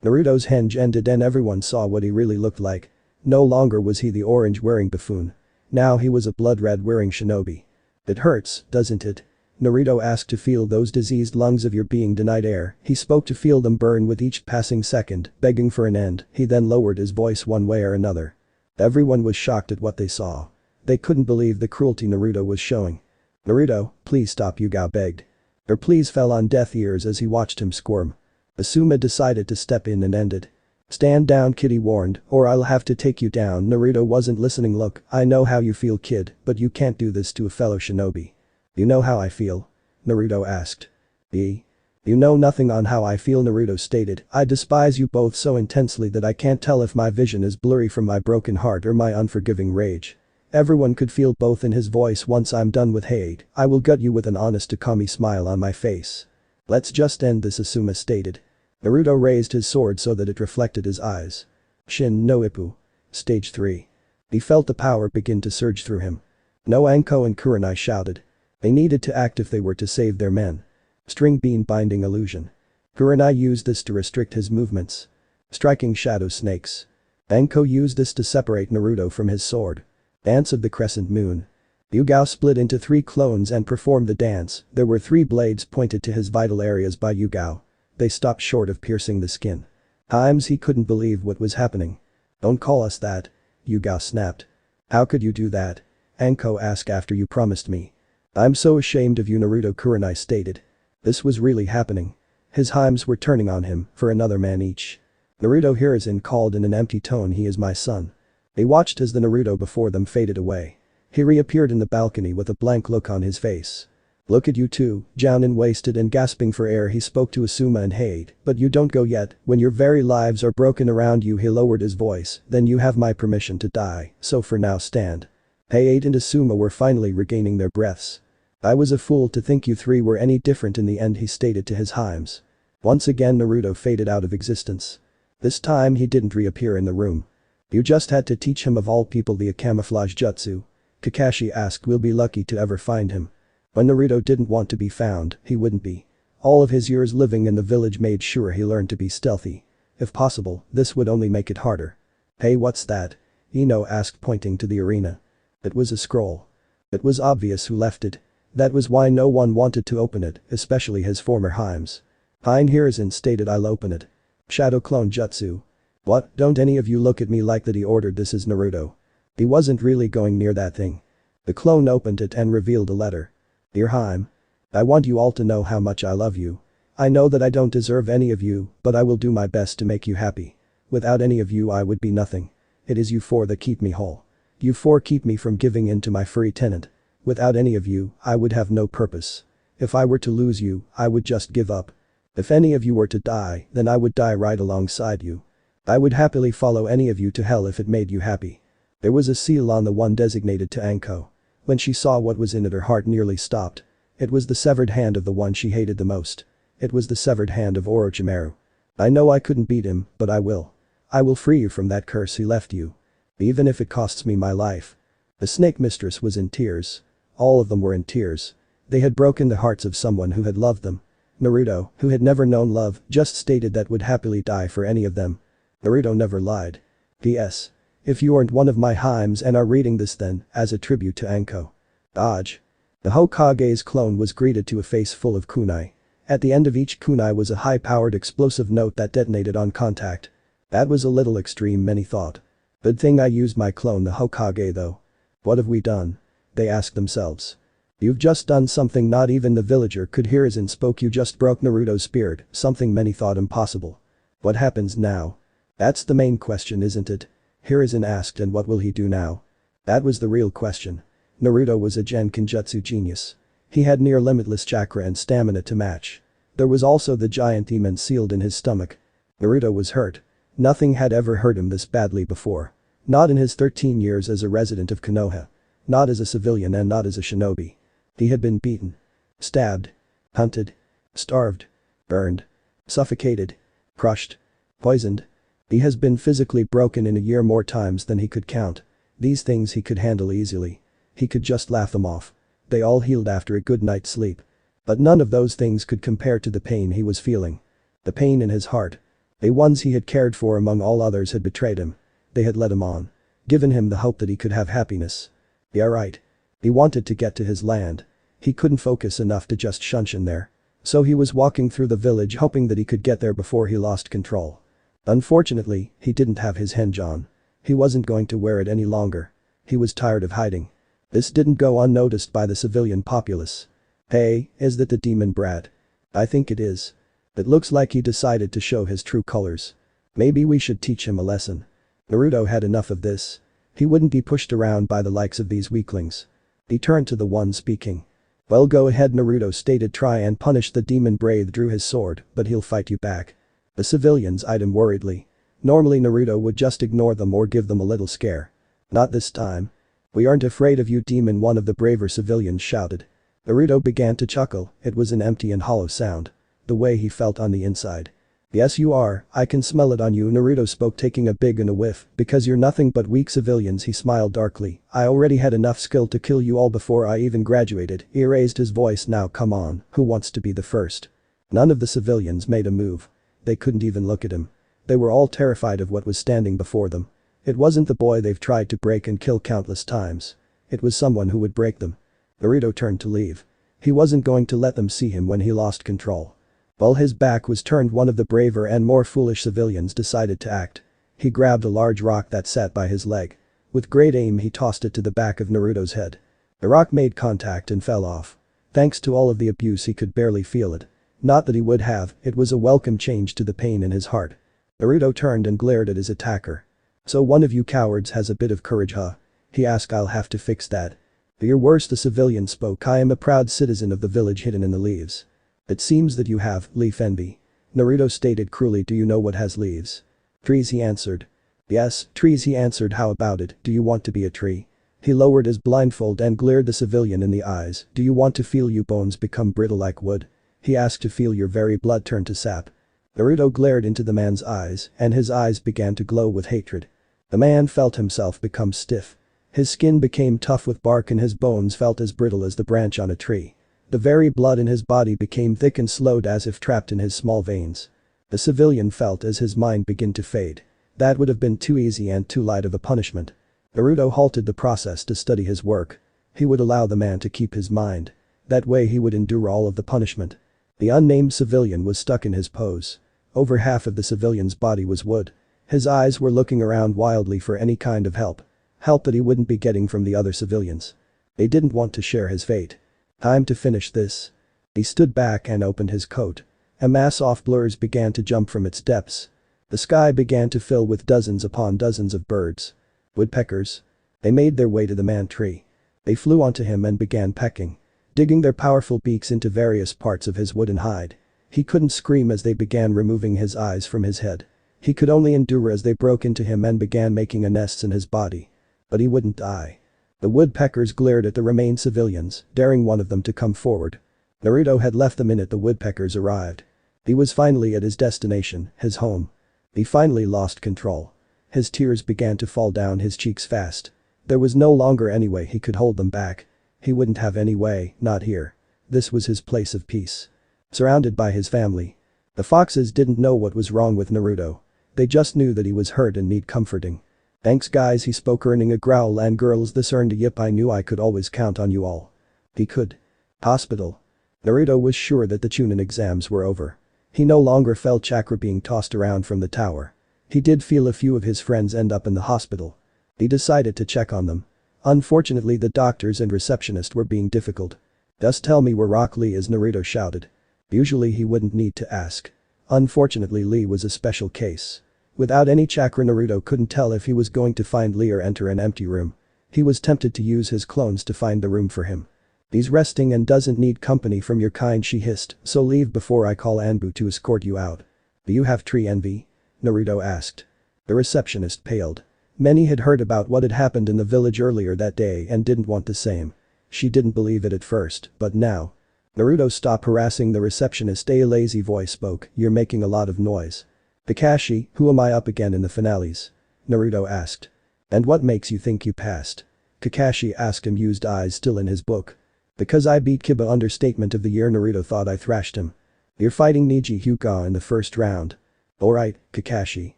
Naruto's henge ended and everyone saw what he really looked like. No longer was he the orange-wearing buffoon. Now he was a blood-red-wearing shinobi. It hurts, doesn't it? Naruto asked. To feel those diseased lungs of your being denied air. He spoke. To feel them burn with each passing second, begging for an end. He then lowered his voice one way or another. Everyone was shocked at what they saw. They couldn't believe the cruelty Naruto was showing. Naruto, please stop, Yugao begged. Her pleas fell on deaf ears as he watched him squirm. Asuma decided to step in and end it. Stand down, kid, he warned, or I'll have to take you down. Naruto wasn't listening. Look, I know how you feel, kid, but you can't do this to a fellow shinobi. You know how I feel? Naruto asked. You know nothing on how I feel, Naruto stated. I despise you both so intensely that I can't tell if my vision is blurry from my broken heart or my unforgiving rage. Everyone could feel both in his voice. Once I'm done with Hate, I will gut you with an honest to kami smile on my face. Let's just end this, Asuma stated. Naruto raised his sword so that it reflected his eyes. Shin no Ippu. Stage 3. He felt the power begin to surge through him. No, Anko and Kurenai shouted. They needed to act if they were to save their men. String bean binding illusion. Kurenai used this to restrict his movements. Striking shadow snakes. Anko used this to separate Naruto from his sword. Dance of the Crescent Moon. Yugao split into 3 clones and performed the dance. There were 3 blades pointed to his vital areas by Yugao. They stopped short of piercing the skin. Times he couldn't believe what was happening. Don't call us that. Yugao snapped. How could you do that? Anko asked after you promised me. I'm so ashamed of you, Naruto, Kurenai stated. This was really happening. His Himes were turning on him for another man each. Naruto Hiruzen called in an empty tone, he is my son. They watched as the Naruto before them faded away. He reappeared in the balcony with a blank look on his face. Look at you two, Jounin wasted and gasping for air he spoke to Asuma and Hade, but you don't go yet, when your very lives are broken around you. He lowered his voice, then you have my permission to die, so for now stand. Hade and Asuma were finally regaining their breaths. I was a fool to think you three were any different in the end, he stated to his Himes. Once again Naruto faded out of existence. This time he didn't reappear in the room. You just had to teach him of all people the camouflage jutsu. Kakashi asked, we'll be lucky to ever find him. When Naruto didn't want to be found, he wouldn't be. All of his years living in the village made sure he learned to be stealthy. If possible, this would only make it harder. Hey, what's that? Ino asked, pointing to the arena. It was a scroll. It was obvious who left it. That was why no one wanted to open it, especially his former Himes. Hein Hiruzen stated, I'll open it. Shadow clone jutsu. What, don't any of you look at me like that, he ordered. This is Naruto. He wasn't really going near that thing. The clone opened it and revealed a letter. Dear Haim. I want you all to know how much I love you. I know that I don't deserve any of you, but I will do my best to make you happy. Without any of you I would be nothing. It is you four that keep me whole. You four keep me from giving in to my furry tenant. Without any of you, I would have no purpose. If I were to lose you, I would just give up. If any of you were to die, then I would die right alongside you. I would happily follow any of you to hell if it made you happy. There was a seal on the one designated to Anko. When she saw what was in it, her heart nearly stopped. It was the severed hand of the one she hated the most. It was the severed hand of Orochimaru. I know I couldn't beat him, but I will. I will free you from that curse he left you. Even if it costs me my life. The snake mistress was in tears. All of them were in tears. They had broken the hearts of someone who had loved them. Naruto, who had never known love, just stated that would happily die for any of them. Naruto never lied. P.S. If you aren't one of my Himes and are reading this, then, as a tribute to Anko. Dodge. The Hokage's clone was greeted to a face full of kunai. At the end of each kunai was a high-powered explosive note that detonated on contact. That was a little extreme, many thought. Good thing I used my clone, the Hokage, though. What have we done? They asked themselves. You've just done something not even the villager could hear as in spoke. You just broke Naruto's spirit, something many thought impossible. What happens now? That's the main question, isn't it? Hiruzen asked, and what will he do now? That was the real question. Naruto was a Genjutsu genius. He had near limitless chakra and stamina to match. There was also the giant demon sealed in his stomach. Naruto was hurt. Nothing had ever hurt him this badly before. Not in his 13 years as a resident of Konoha. Not as a civilian and not as a shinobi. He had been beaten. Stabbed. Hunted. Starved. Burned. Suffocated. Crushed. Poisoned. He has been physically broken in a year more times than he could count. These things he could handle easily. He could just laugh them off. They all healed after a good night's sleep. But none of those things could compare to the pain he was feeling. The pain in his heart. The ones he had cared for among all others had betrayed him. They had led him on. Given him the hope that he could have happiness. Yeah, right. He wanted to get to his land. He couldn't focus enough to just shunshin there. So he was walking through the village hoping that he could get there before he lost control. Unfortunately, he didn't have his henge on. He wasn't going to wear it any longer. He was tired of hiding. This didn't go unnoticed by the civilian populace. Hey, is that the demon brat? I think it is. It looks like he decided to show his true colors. Maybe we should teach him a lesson. Naruto had enough of this. He wouldn't be pushed around by the likes of these weaklings. He turned to the one speaking. Well, go ahead, Naruto stated. Try and punish the demon. Brave drew his sword, but he'll fight you back. The civilians eyed him worriedly. Normally Naruto would just ignore them or give them a little scare. Not this time. We aren't afraid of you, demon, one of the braver civilians shouted. Naruto began to chuckle. It was an empty and hollow sound. The way he felt on the inside. Yes, you are, I can smell it on you, Naruto spoke, taking a big and a whiff. Because you're nothing but weak civilians, he smiled darkly. I already had enough skill to kill you all before I even graduated. He raised his voice. Now come on, who wants to be the first? None of the civilians made a move. They couldn't even look at him. They were all terrified of what was standing before them. It wasn't the boy they've tried to break and kill countless times. It was someone who would break them. Naruto turned to leave. He wasn't going to let them see him when he lost control. While his back was turned, one of the braver and more foolish civilians decided to act. He grabbed a large rock that sat by his leg. With great aim he tossed it to the back of Naruto's head. The rock made contact and fell off. Thanks to all of the abuse he could barely feel it. Not that he would have, it was a welcome change to the pain in his heart. Naruto turned and glared at his attacker. "So one of you cowards has a bit of courage, huh?" he asked. "I'll have to fix that." "You're worse," the civilian spoke. "I am a proud citizen of the village hidden in the leaves." "It seems that you have leaf envy," Naruto stated cruelly. "Do you know what has leaves?" "Trees," he answered. "Yes, trees," he answered. "How about it, do you want to be a tree?" He lowered his blindfold and glared the civilian in the eyes. "Do you want to feel your bones become brittle like wood?" he asked. "To feel your very blood turn to sap?" Naruto glared into the man's eyes, and his eyes began to glow with hatred. The man felt himself become stiff. His skin became tough with bark and his bones felt as brittle as the branch on a tree. The very blood in his body became thick and slowed as if trapped in his small veins. The civilian felt as his mind began to fade. That would have been too easy and too light of a punishment. Naruto halted the process to study his work. He would allow the man to keep his mind. That way he would endure all of the punishment. The unnamed civilian was stuck in his pose. Over half of the civilian's body was wood. His eyes were looking around wildly for any kind of help. Help that he wouldn't be getting from the other civilians. They didn't want to share his fate. Time to finish this. He stood back and opened his coat. A mass of blurs began to jump from its depths. The sky began to fill with dozens upon dozens of birds. Woodpeckers. They made their way to the man tree. They flew onto him and began pecking. Digging their powerful beaks into various parts of his wooden hide. He couldn't scream as they began removing his eyes from his head. He could only endure as they broke into him and began making a nest in his body. But he wouldn't die. The woodpeckers glared at the remaining civilians, daring one of them to come forward. Naruto had left the minute the woodpeckers arrived. He was finally at his destination, his home. He finally lost control. His tears began to fall down his cheeks fast. There was no longer any way he could hold them back. He wouldn't have any way, not here. This was his place of peace. Surrounded by his family. The foxes didn't know what was wrong with Naruto. They just knew that he was hurt and need comforting. "Thanks guys," he spoke, earning a growl. "And girls, this earned a yip. I knew I could always count on you all." He could. Hospital. Naruto was sure that the Chunin exams were over. He no longer felt chakra being tossed around from the tower. He did feel a few of his friends end up in the hospital. He decided to check on them. Unfortunately, the doctors and receptionist were being difficult. "Just tell me where Rock Lee is," Naruto shouted. Usually he wouldn't need to ask. Unfortunately, Lee was a special case. Without any chakra, Naruto couldn't tell if he was going to find Lee or enter an empty room. He was tempted to use his clones to find the room for him. "He's resting and doesn't need company from your kind," she hissed, "so leave before I call Anbu to escort you out." "Do you have tree envy?" Naruto asked. The receptionist paled. Many had heard about what had happened in the village earlier that day and didn't want the same. She didn't believe it at first, but now. Naruto, "Stop harassing the receptionist," a lazy voice spoke. "You're making a lot of noise." "Kakashi, who am I up again in the finales?" Naruto asked. "And what makes you think you passed?" Kakashi asked, amused eyes still in his book. "Because I beat Kiba." Understatement of the year. Naruto thought. "I thrashed him." "You're fighting Niji Hyuga in the first round." "Alright, Kakashi.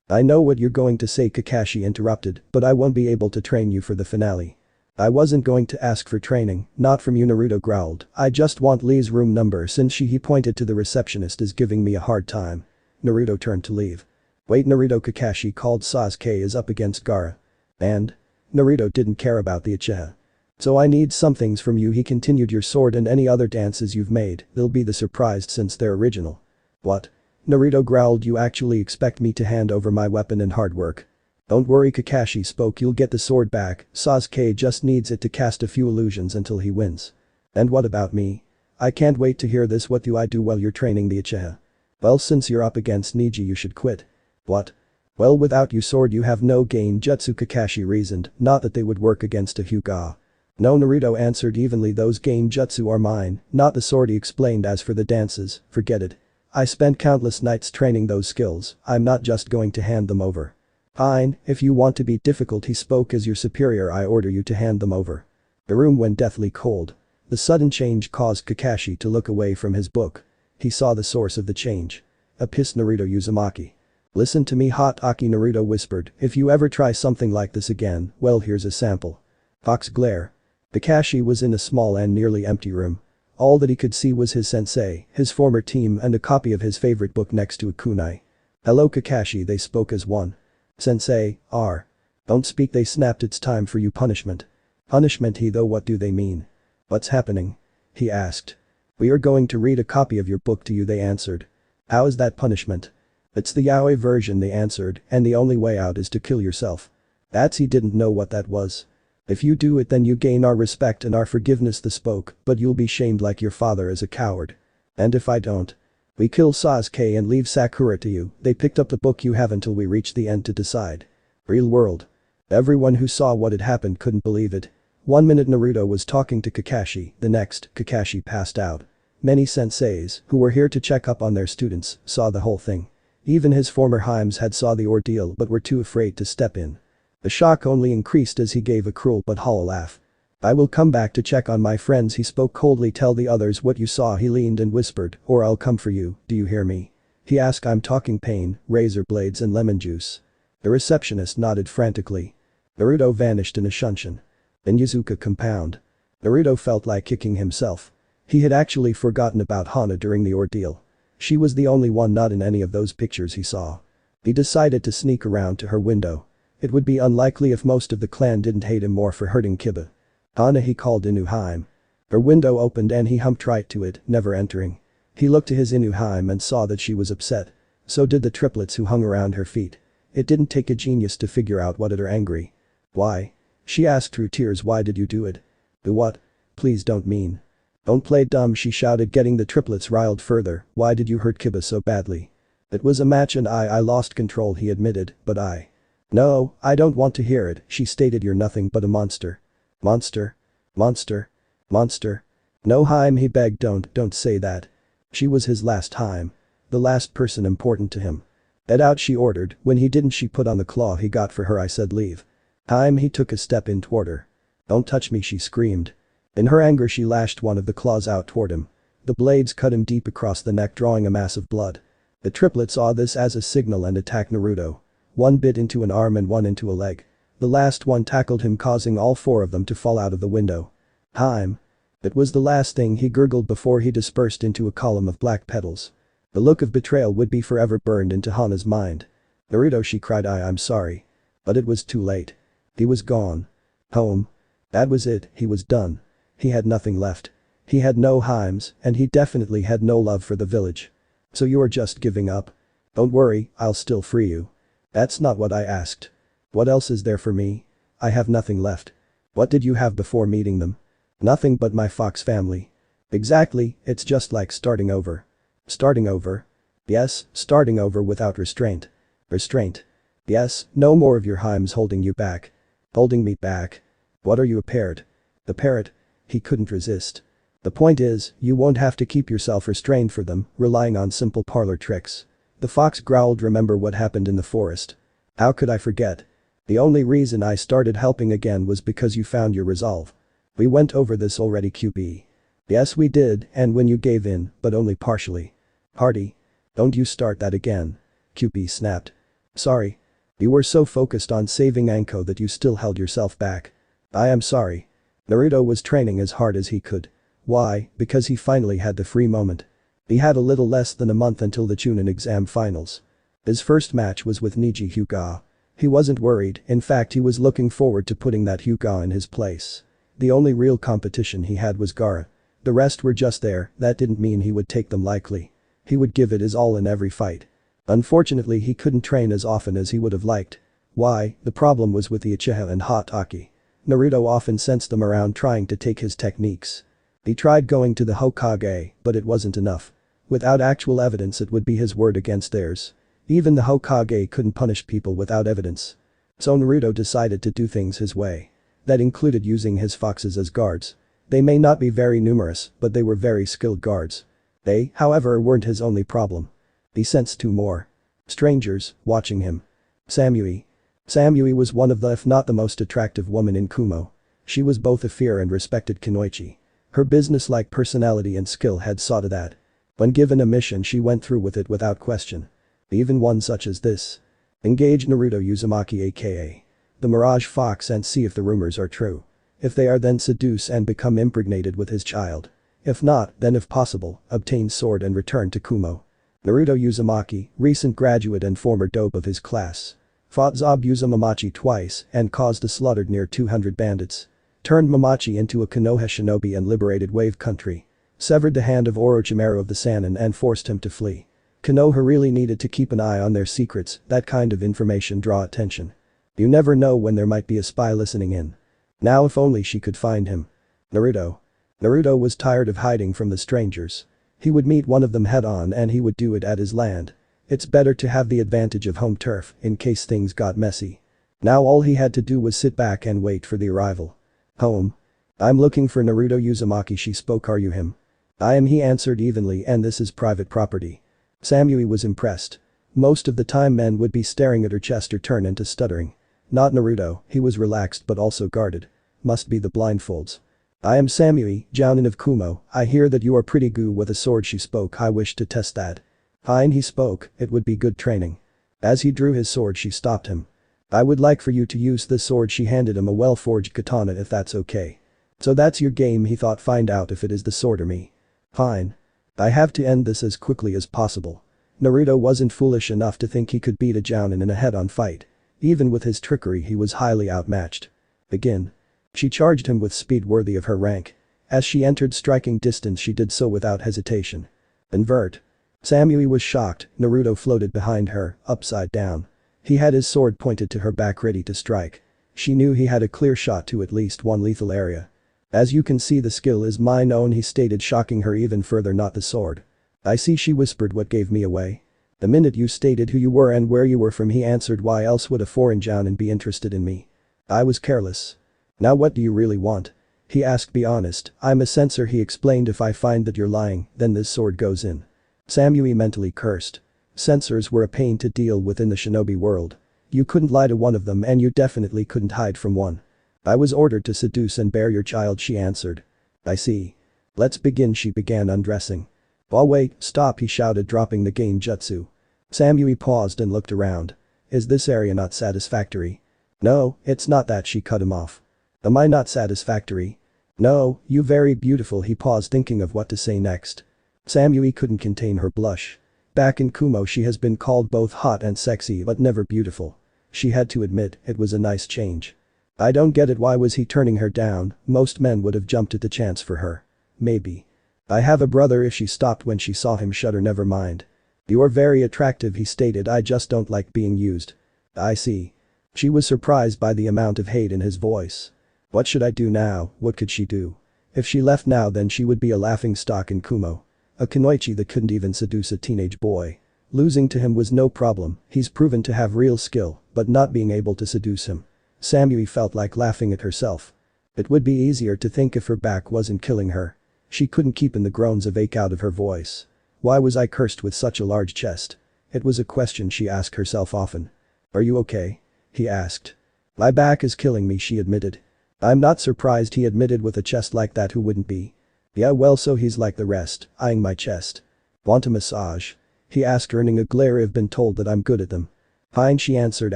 I know what you're going to say," Kakashi interrupted, "but I won't be able to train you for the finale." "I wasn't going to ask for training, not from you," Naruto growled. "I just want Lee's room number since he pointed to the receptionist is giving me a hard time." Naruto turned to leave. "Wait, Naruto," Kakashi called. "Sasuke is up against Gaara." "And?" Naruto didn't care about the Uchiha. "So I need some things from you," he continued. "Your sword and any other dances you've made, they'll be the surprised since they're original." "What?" Naruto growled. "You actually expect me to hand over my weapon and hard work?" "Don't worry," Kakashi spoke, "you'll get the sword back. Sasuke just needs it to cast a few illusions until he wins." "And what about me? I can't wait to hear this. What do I do while you're training the Uchiha?" "Well, since you're up against Niji, you should quit." "What?" "Well, without your sword you have no Genjutsu," Kakashi reasoned. "Not that they would work against a Hyuga." "No," Naruto answered evenly, "those Genjutsu are mine, not the sword," he explained. "As for the dances, forget it. I spent countless nights training those skills. I'm not just going to hand them over." "Fine, if you want to be difficult," he spoke, "as your superior I order you to hand them over." The room went deathly cold. The sudden change caused Kakashi to look away from his book. He saw the source of the change. A pissed Naruto Uzumaki. "Listen to me, Hot Aki," Naruto whispered, "if you ever try something like this again, well, here's a sample." Fox glare. Kakashi was in a small and nearly empty room. All that he could see was his sensei, his former team and a copy of his favorite book next to a kunai. "Hello Kakashi," they spoke as one. "Sensei, don't speak," they snapped. "It's time for you punishment." "Punishment he though, what do they mean?" "What's happening?" he asked. "We are going to read a copy of your book to you," they answered. "How is that punishment?" "It's the yaoi version," they answered, "and the only way out is to kill yourself." He didn't know what that was. "If you do it then you gain our respect and our forgiveness," they spoke, "but you'll be shamed like your father as a coward." "And if I don't?" "We kill Sasuke and leave Sakura to you." They picked up the book. "You have until we reach the end to decide." Real world. Everyone who saw what had happened couldn't believe it. 1 minute Naruto was talking to Kakashi, the next, Kakashi passed out. Many senseis, who were here to check up on their students, saw the whole thing. Even his former Himes had saw the ordeal but were too afraid to step in. The shock only increased as he gave a cruel but hollow laugh. "I will come back to check on my friends," he spoke coldly. "Tell the others what you saw," he leaned and whispered, "or I'll come for you, do you hear me?" He asked. "I'm talking pain, razor blades and lemon juice." The receptionist nodded frantically. Naruto vanished in a shunshin. In Yuzuka compound. Naruto felt like kicking himself. He had actually forgotten about Hana during the ordeal. She was the only one not in any of those pictures he saw. He decided to sneak around to her window. It would be unlikely if most of the clan didn't hate him more for hurting Kiba. "Hana," he called Inuheim. Her window opened and he humped right to it, never entering. He looked to his Inuheim and saw that she was upset. So did the triplets who hung around her feet. It didn't take a genius to figure out what had her angry. "Why?" she asked through tears. "Why did you do it?" "Do what? Please don't mean." "Don't play dumb," she shouted, getting the triplets riled further. "Why did you hurt Kiba so badly?" "It was a match and I lost control," he admitted, "but I..." "No, I don't want to hear it," she stated. "You're nothing but a monster." "Monster? Monster? Monster?" "No Haim," he begged. Don't say that." She was his last Haim. The last person important to him. "Get out," she ordered. When he didn't, she put on the claw he got for her. "I said leave." "Haim," he took a step in toward her. "Don't touch me," she screamed. In her anger she lashed one of the claws out toward him. The blades cut him deep across the neck, drawing a mass of blood. The triplet saw this as a signal and attacked Naruto. One bit into an arm and one into a leg. The last one tackled him, causing all four of them to fall out of the window. "Haim." It was the last thing he gurgled before he dispersed into a column of black petals. The look of betrayal would be forever burned into Hana's mind. "Naruto," she cried, I'm sorry." But it was too late. He was gone. Home. That was it, he was done. He had nothing left. He had no Himes, and he definitely had no love for the village. "So you are just giving up?" "Don't worry, I'll still free you." "That's not what I asked." "What else is there for me? I have nothing left." "What did you have before meeting them?" "Nothing but my fox family." "Exactly, it's just like starting over." "Starting over?" "Yes, starting over without restraint." "Restraint?" "Yes, no more of your Himes holding you back." "Holding me back? What are you, a parrot?" "The parrot?" He couldn't resist. "The point is, you won't have to keep yourself restrained for them, relying on simple parlor tricks." The fox growled. "Remember what happened in the forest?" "How could I forget? The only reason I started helping again was because you found your resolve." "We went over this already, QB." "Yes we did, and when you gave in, but only partially." "Party? Don't you start that again." QB snapped. "Sorry. You were so focused on saving Anko that you still held yourself back." "I am sorry." Naruto was training as hard as he could. Why? Because he finally had the free moment. He had a little less than a month until the Chunin exam finals. His first match was with Mirage Blade. He wasn't worried, in fact he was looking forward to putting that Hyuga in his place. The only real competition he had was Gaara. The rest were just there. That didn't mean he would take them lightly. He would give it his all in every fight. Unfortunately he couldn't train as often as he would have liked. Why? The problem was with the Uchiha and Itachi. Naruto often sensed them around trying to take his techniques. He tried going to the Hokage, but it wasn't enough. Without actual evidence it would be his word against theirs. Even the Hokage couldn't punish people without evidence. So Naruto decided to do things his way. That included using his foxes as guards. They may not be very numerous, but they were very skilled guards. They, however, weren't his only problem. He sensed two more strangers watching him. Samui. Samui was one of the, if not the most attractive woman in Kumo. She was both a fear and respected kunoichi. Her business-like personality and skill had saw to that. When given a mission she went through with it without question. Even one such as this. Engage Naruto Uzumaki aka the Mirage Fox and see if the rumors are true. If they are, then seduce and become impregnated with his child. If not, then if possible, obtain sword and return to Kumo. Naruto Uzumaki, recent graduate and former dope of his class. Fought Uzumaki twice and caused a slaughtered near 200 bandits. Turned Momochi into a Konoha shinobi and liberated Wave Country. Severed the hand of Orochimaru of the Sannin and forced him to flee. Konoha really needed to keep an eye on their secrets, that kind of information draw attention. You never know when there might be a spy listening in. Now if only she could find him. Naruto. Naruto was tired of hiding from the strangers. He would meet one of them head-on and he would do it at his land. It's better to have the advantage of home turf in case things got messy. Now all he had to do was sit back and wait for the arrival. Home. I'm looking for Naruto Uzumaki, she spoke. Are you him? I am, he answered evenly, and this is private property. Samui was impressed. Most of the time men would be staring at her chest or turn into stuttering. Not Naruto, he was relaxed but also guarded. Must be the blindfolds. I am Samui, Jounin of Kumo, I hear that you are pretty good with a sword, she spoke. I wish to test that. Fine, he spoke, it would be good training. As he drew his sword she stopped him. I would like for you to use this sword, she handed him a well-forged katana, if that's okay. So that's your game, he thought. Find out if it is the sword or me. Fine. I have to end this as quickly as possible. Naruto wasn't foolish enough to think he could beat a Jounin in a head-on fight. Even with his trickery he was highly outmatched. Begin. She charged him with speed worthy of her rank. As she entered striking distance she did so without hesitation. Invert. Samui was shocked. Naruto floated behind her, upside down. He had his sword pointed to her back ready to strike. She knew he had a clear shot to at least one lethal area. As you can see, the skill is mine own, he stated, shocking her even further. Not the sword. I see, she whispered. What gave me away? The minute you stated who you were and where you were from, he answered. Why else would a foreign Jounin be interested in me? I was careless. Now what do you really want? He asked. Be honest. I'm a censor, he explained. If I find that you're lying, then this sword goes in. Samui mentally cursed. Censors were a pain to deal with in the shinobi world. You couldn't lie to one of them and you definitely couldn't hide from one. I was ordered to seduce and bear your child, she answered. I see. Let's begin. She began undressing. Oh wait, stop, he shouted, dropping the Genjutsu. Samui paused and looked around. Is this area not satisfactory? No, it's not that, she cut him off. Am I not satisfactory? No, you very beautiful. He paused, thinking of what to say next. Samui couldn't contain her blush. Back in Kumo she has been called both hot and sexy but never beautiful. She had to admit it was a nice change. I don't get it, why was he turning her down? Most men would have jumped at the chance for her. Maybe. I have a brother. If she stopped when she saw him shudder. Never mind. You're very attractive, he stated. I just don't like being used. I see. She was surprised by the amount of hate in his voice. What should I do now? What could she do? If she left now then she would be a laughingstock in Kumo. A kunoichi that couldn't even seduce a teenage boy. Losing to him was no problem, he's proven to have real skill, but not being able to seduce him. Samui felt like laughing at herself. It would be easier to think if her back wasn't killing her. She couldn't keep in the groans of ache out of her voice. Why was I cursed with such a large chest? It was a question she asked herself often. Are you okay? He asked. My back is killing me, she admitted. I'm not surprised, he admitted. With a chest like that who wouldn't be? Yeah, well, so he's like the rest, eyeing my chest. Want a massage? He asked, earning a glare. I've been told that I'm good at them. Fine, she answered.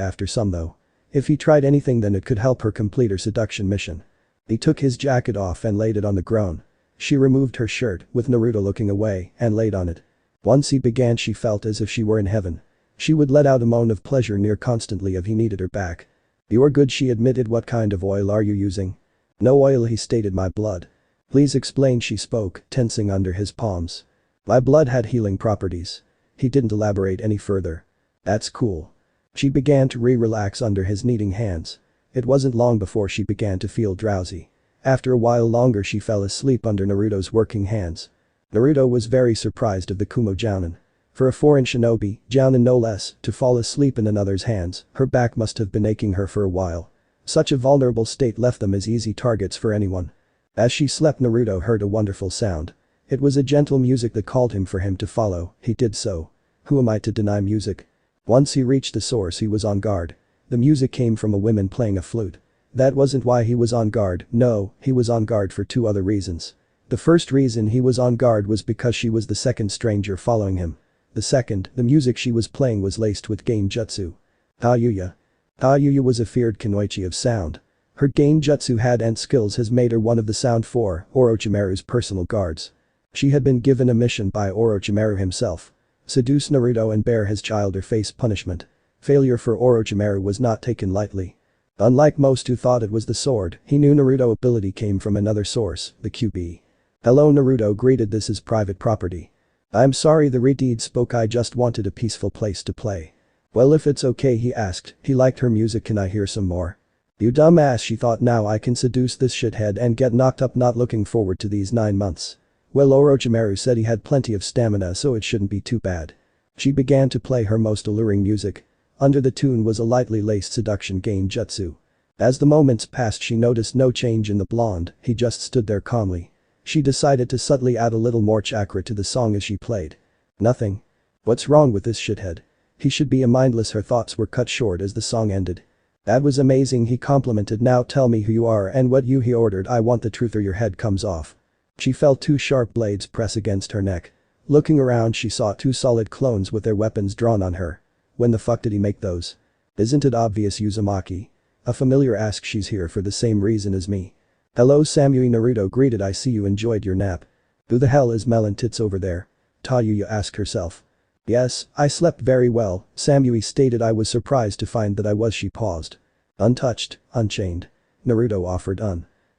After some though. If he tried anything then it could help her complete her seduction mission. He took his jacket off and laid it on the ground. She removed her shirt, with Naruto looking away, and laid on it. Once he began she felt as if she were in heaven. She would let out a moan of pleasure near constantly if he needed her back. You're good, she admitted. What kind of oil are you using? No oil, he stated. My blood. Please explain, she spoke, tensing under his palms. My blood had healing properties. He didn't elaborate any further. That's cool. She began to relax under his kneading hands. It wasn't long before she began to feel drowsy. After a while longer she fell asleep under Naruto's working hands. Naruto was very surprised of the Kumo Jounin. For a foreign shinobi, Jounin no less, to fall asleep in another's hands, her back must have been aching her for a while. Such a vulnerable state left them as easy targets for anyone. As she slept Naruto heard a wonderful sound. It was a gentle music that called him for him to follow. He did so. Who am I to deny music? Once he reached the source he was on guard. The music came from a woman playing a flute. That wasn't why he was on guard, no, he was on guard for two other reasons. The first reason he was on guard was because she was the second stranger following him. The second, the music she was playing was laced with Genjutsu. Hayuya. Hayuya was a feared kunoichi of sound. Her Genjutsu had and skills has made her one of the Sound 4, Orochimaru's personal guards. She had been given a mission by Orochimaru himself. Seduce Naruto and bear his child or face punishment. Failure for Orochimaru was not taken lightly. Unlike most who thought it was the sword, he knew Naruto's ability came from another source, the QB. Hello, Naruto greeted. This is private property. I'm sorry, the Redeed spoke. I just wanted a peaceful place to play. Well, if it's okay, he asked. He liked her music. Can I hear some more? You dumbass, she thought. Now I can seduce this shithead and get knocked up. Not looking forward to these 9 months. Well, Orochimaru said he had plenty of stamina, so it shouldn't be too bad. She began to play her most alluring music. Under the tune was a lightly laced seduction Genjutsu. As the moments passed, she noticed no change in the blonde. He just stood there calmly. She decided to subtly add a little more chakra to the song as she played. Nothing. What's wrong with this shithead? He should be a mindless. Her thoughts were cut short as the song ended. That was amazing, he complimented. Now tell me who you are and what you, he ordered. I want the truth or your head comes off. She felt 2 sharp blades press against her neck. Looking around, she saw 2 solid clones with their weapons drawn on her. When the fuck did he make those? Isn't it obvious, Uzumaki? A familiar asked. She's here for the same reason as me. Hello, Samui, Naruto greeted. I see you enjoyed your nap. Who the hell is Melon Tits over there? Tayuya asked herself. Yes, I slept very well, Samui stated. I was surprised to find that I was. She paused. Untouched, unchained. Naruto offered.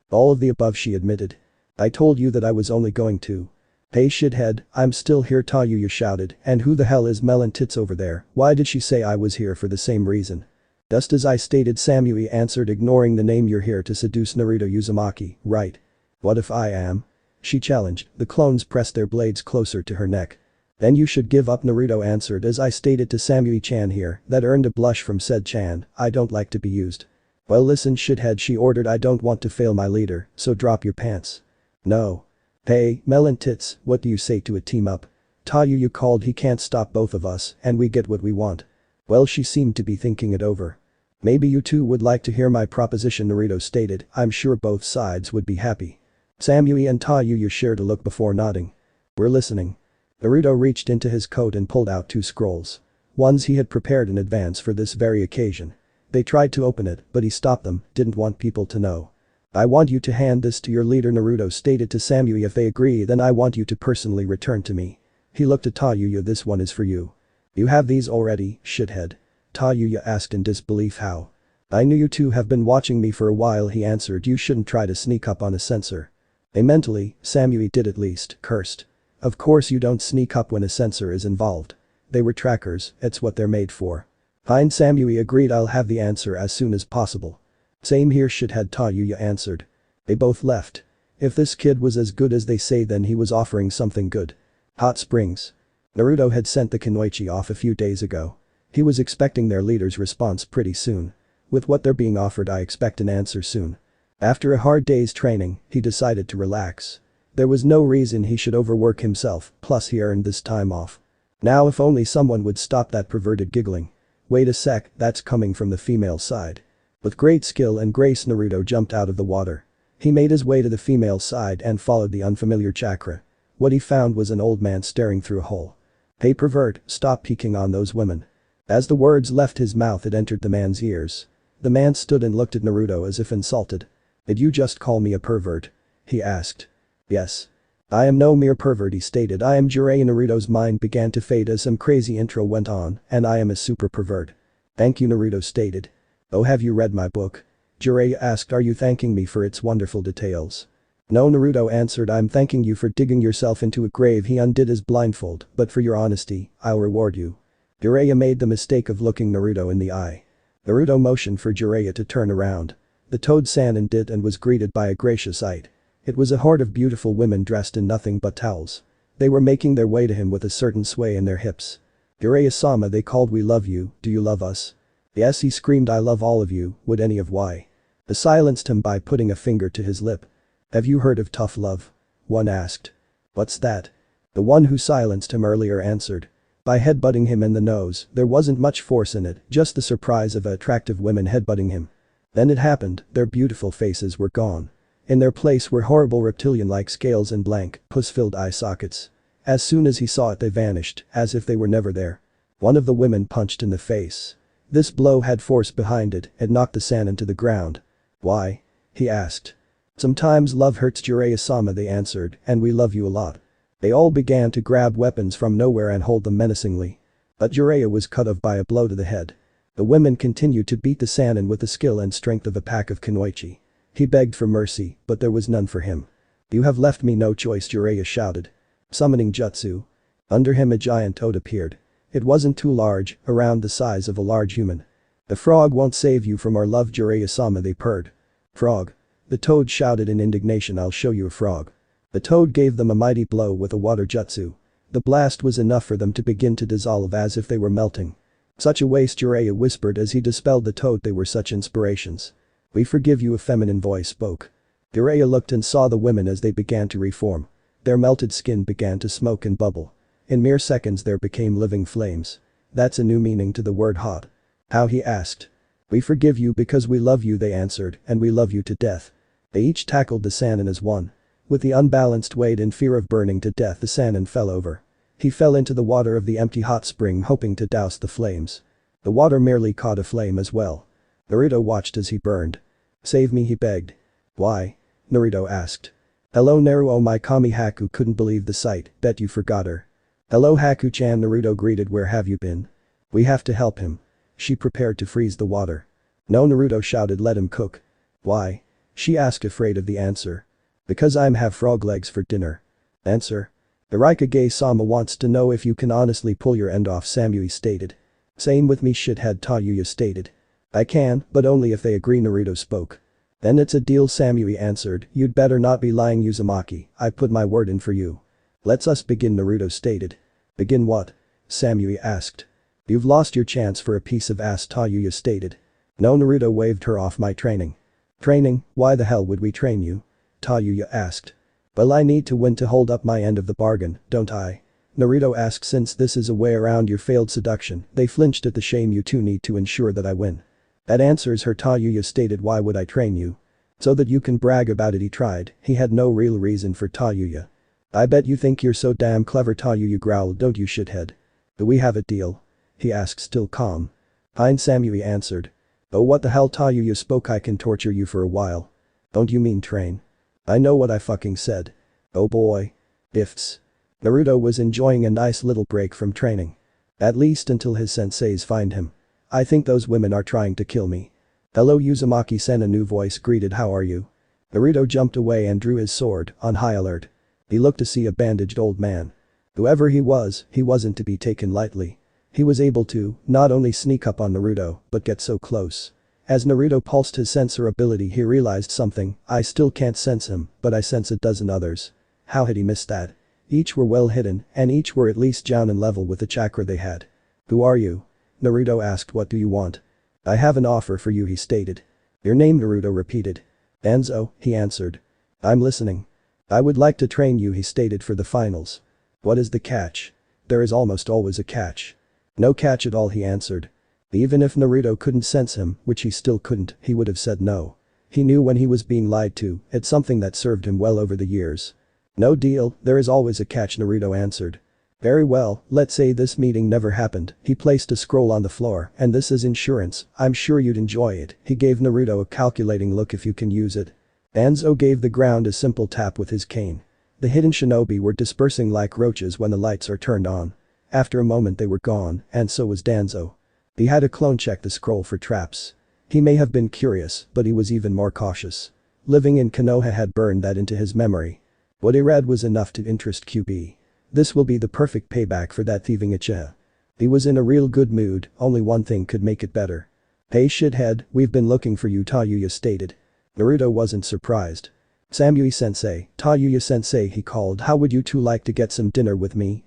All of the above, she admitted. I told you that I was only going to. Hey shithead, I'm still here, Tayuya shouted. And who the hell is Melon Tits over there? Why did she say I was here for the same reason? Just as I stated, Samui answered, ignoring the name. You're here to seduce Naruto, Uzumaki, right? What if I am? She challenged. The clones pressed their blades closer to her neck. Then you should give up, Naruto answered. As I stated to Samui-chan here, that earned a blush from said Chan. I don't like to be used. Well, listen shithead, she ordered. I don't want to fail my leader, so drop your pants. No. Hey, Melon Tits, what do you say to a team up? Tayuya called. He can't stop both of us, and we get what we want. Well, she seemed to be thinking it over. Maybe you two would like to hear my proposition, Naruto stated. I'm sure both sides would be happy. Samui and Tayuya shared a look before nodding. We're listening. Naruto reached into his coat and pulled out 2 scrolls. Ones he had prepared in advance for this very occasion. They tried to open it, but he stopped them, didn't want people to know. I want you to hand this to your leader, Naruto stated to Samui. If they agree, then I want you to personally return to me. He looked at Tayuya. This one is for you. You have these already, shithead? Tayuya asked in disbelief. How? I knew you two have been watching me for a while, he answered. You shouldn't try to sneak up on a censor. Mentally, Samui did at least, cursed. Of course you don't sneak up when a censor is involved. They were trackers, it's what they're made for. Fine, Samui agreed. I'll have the answer as soon as possible. Same here, shithead, Tayuya answered. They both left. If this kid was as good as they say, then he was offering something good. Hot springs. Naruto had sent the Kunoichi off a few days ago. He was expecting their leader's response pretty soon. With what they're being offered, I expect an answer soon. After a hard day's training, he decided to relax. There was no reason he should overwork himself, plus he earned this time off. Now if only someone would stop that perverted giggling. Wait a sec, that's coming from the female side. With great skill and grace, Naruto jumped out of the water. He made his way to the female side and followed the unfamiliar chakra. What he found was an old man staring through a hole. Hey pervert, stop peeking on those women. As the words left his mouth, it entered the man's ears. The man stood and looked at Naruto as if insulted. Did you just call me a pervert? He asked. Yes. I am no mere pervert, he stated. I am Jiraiya. Naruto's mind began to fade as some crazy intro went on, and I am a super pervert. Thank you, Naruto stated. Oh, have you read my book? Jiraiya asked. Are you thanking me for its wonderful details? No, Naruto answered. I'm thanking you for digging yourself into a grave. He undid his blindfold, but for your honesty, I'll reward you. Jiraiya made the mistake of looking Naruto in the eye. Naruto motioned for Jiraiya to turn around. The Toad-san did and was greeted by a gracious sight. It was a horde of beautiful women dressed in nothing but towels. They were making their way to him with a certain sway in their hips. Jiraiya-sama, they called. We love you, do you love us? Yes, he screamed. I love all of you, would any of why? They silenced him by putting a finger to his lip. Have you heard of tough love? One asked. What's that? The one who silenced him earlier answered. By headbutting him in the nose. There wasn't much force in it, just the surprise of attractive women headbutting him. Then it happened, their beautiful faces were gone. In their place were horrible reptilian-like scales and blank, pus-filled eye sockets. As soon as he saw it, they vanished, as if they were never there. One of the women punched in the face. This blow had force behind it, it knocked the Sannin to the ground. Why? He asked. Sometimes love hurts, Jiraiya-sama, they answered, and we love you a lot. They all began to grab weapons from nowhere and hold them menacingly. But Jiraiya was cut off by a blow to the head. The women continued to beat the Sannin with the skill and strength of a pack of kunoichi. He begged for mercy, but there was none for him. "You have left me no choice," Jiraiya shouted. Summoning jutsu. Under him a giant toad appeared. It wasn't too large, around the size of a large human. "The frog won't save you from our love, Jiraiya-sama," they purred. "Frog?" The toad shouted in indignation. "I'll show you a frog." The toad gave them a mighty blow with a water jutsu. The blast was enough for them to begin to dissolve as if they were melting. "Such a waste," Jiraiya whispered as he dispelled the toad. "They were such inspirations." "We forgive you," a feminine voice spoke. Jiraiya looked and saw the women as they began to reform. Their melted skin began to smoke and bubble. In mere seconds there became living flames. "That's a new meaning to the word hot." "How?" he asked. "We forgive you because we love you," they answered, "and we love you to death." They each tackled the Sannin as one. With the unbalanced weight in fear of burning to death, the Sannin fell over. He fell into the water of the empty hot spring, hoping to douse the flames. The water merely caught a flame as well. Naruto watched as he burned. "Save me," he begged. "Why?" Naruto asked. "Hello Naruto." My Kami Haku couldn't believe the sight. "Bet you forgot her." "Hello Haku-chan," Naruto greeted. "Where have you been?" "We have to help him." She prepared to freeze the water. "No," Naruto shouted. "Let him cook." "Why?" she asked, afraid of the answer. "Because I'm have frog legs for dinner." "Answer." "The Raikage-sama wants to know if you can honestly pull your end off," Samui stated. "Same with me, shithead," Tayuya stated. "I can, but only if they agree," Naruto spoke. "Then it's a deal," Samui answered. "You'd better not be lying, Uzumaki. I put my word in for you." "Let's us begin," Naruto stated. "Begin what?" Samui asked. "You've lost your chance for a piece of ass," Tayuya stated. "No," Naruto waved her off. "My training." "Training? Why the hell would we train you?" Tayuya asked. "Well, I need to win to hold up my end of the bargain, don't I?" Naruto asked. "Since this is a way around your failed seduction." They flinched at the shame. "You two need to ensure that I win." "That answers her," Tayuya stated. "Why would I train you?" "So that you can brag about it," he tried. He had no real reason for Tayuya. "I bet you think you're so damn clever," Tayuya growled. "Don't you, shithead?" "Do we have a deal?" he asked, still calm. "Fine," Samui answered. "Oh, what the hell?" Tayuya spoke. "I can torture you for a while." "Don't you mean train?" "I know what I fucking said." "Oh boy." Ifs. Naruto was enjoying a nice little break from training. At least until his senseis find him. "I think those women are trying to kill me." "Hello Uzumaki-sen," a new voice greeted. "How are you?" Naruto jumped away and drew his sword, on high alert. He looked to see a bandaged old man. Whoever he wasn't to be taken lightly. He was able to, not only sneak up on Naruto, but get so close. As Naruto pulsed his sensor ability, he realized something. "I still can't sense him, but I sense a dozen others." How had he missed that? Each were well hidden, and each were at least Jounin level with the chakra they had. "Who are you?" Naruto asked. "What do you want?" "I have an offer for you," he stated. "Your name?" Naruto repeated. "Danzo," he answered. "I'm listening." "I would like to train you," he stated, "for the finals." "What is the catch?" "There is almost always a catch." "No catch at all," he answered. Even if Naruto couldn't sense him, which he still couldn't, he would have said no. He knew when he was being lied to. It's something that served him well over the years. "No deal, there is always a catch," Naruto answered. "Very well, let's say this meeting never happened." He placed a scroll on the floor. "And this is insurance. I'm sure you'd enjoy it." He gave Naruto a calculating look. "If you can use it." Danzo gave the ground a simple tap with his cane. The hidden shinobi were dispersing like roaches when the lights are turned on. After a moment they were gone, and so was Danzo. He had a clone check the scroll for traps. He may have been curious, but he was even more cautious. Living in Konoha had burned that into his memory. What he read was enough to interest QB. This will be the perfect payback for that thieving Uchiha. He was in a real good mood. Only one thing could make it better. "Hey shithead, we've been looking for you," Tayuya stated. Naruto wasn't surprised. "Samui-sensei, Tayuya-sensei," he called. "How would you two like to get some dinner with me,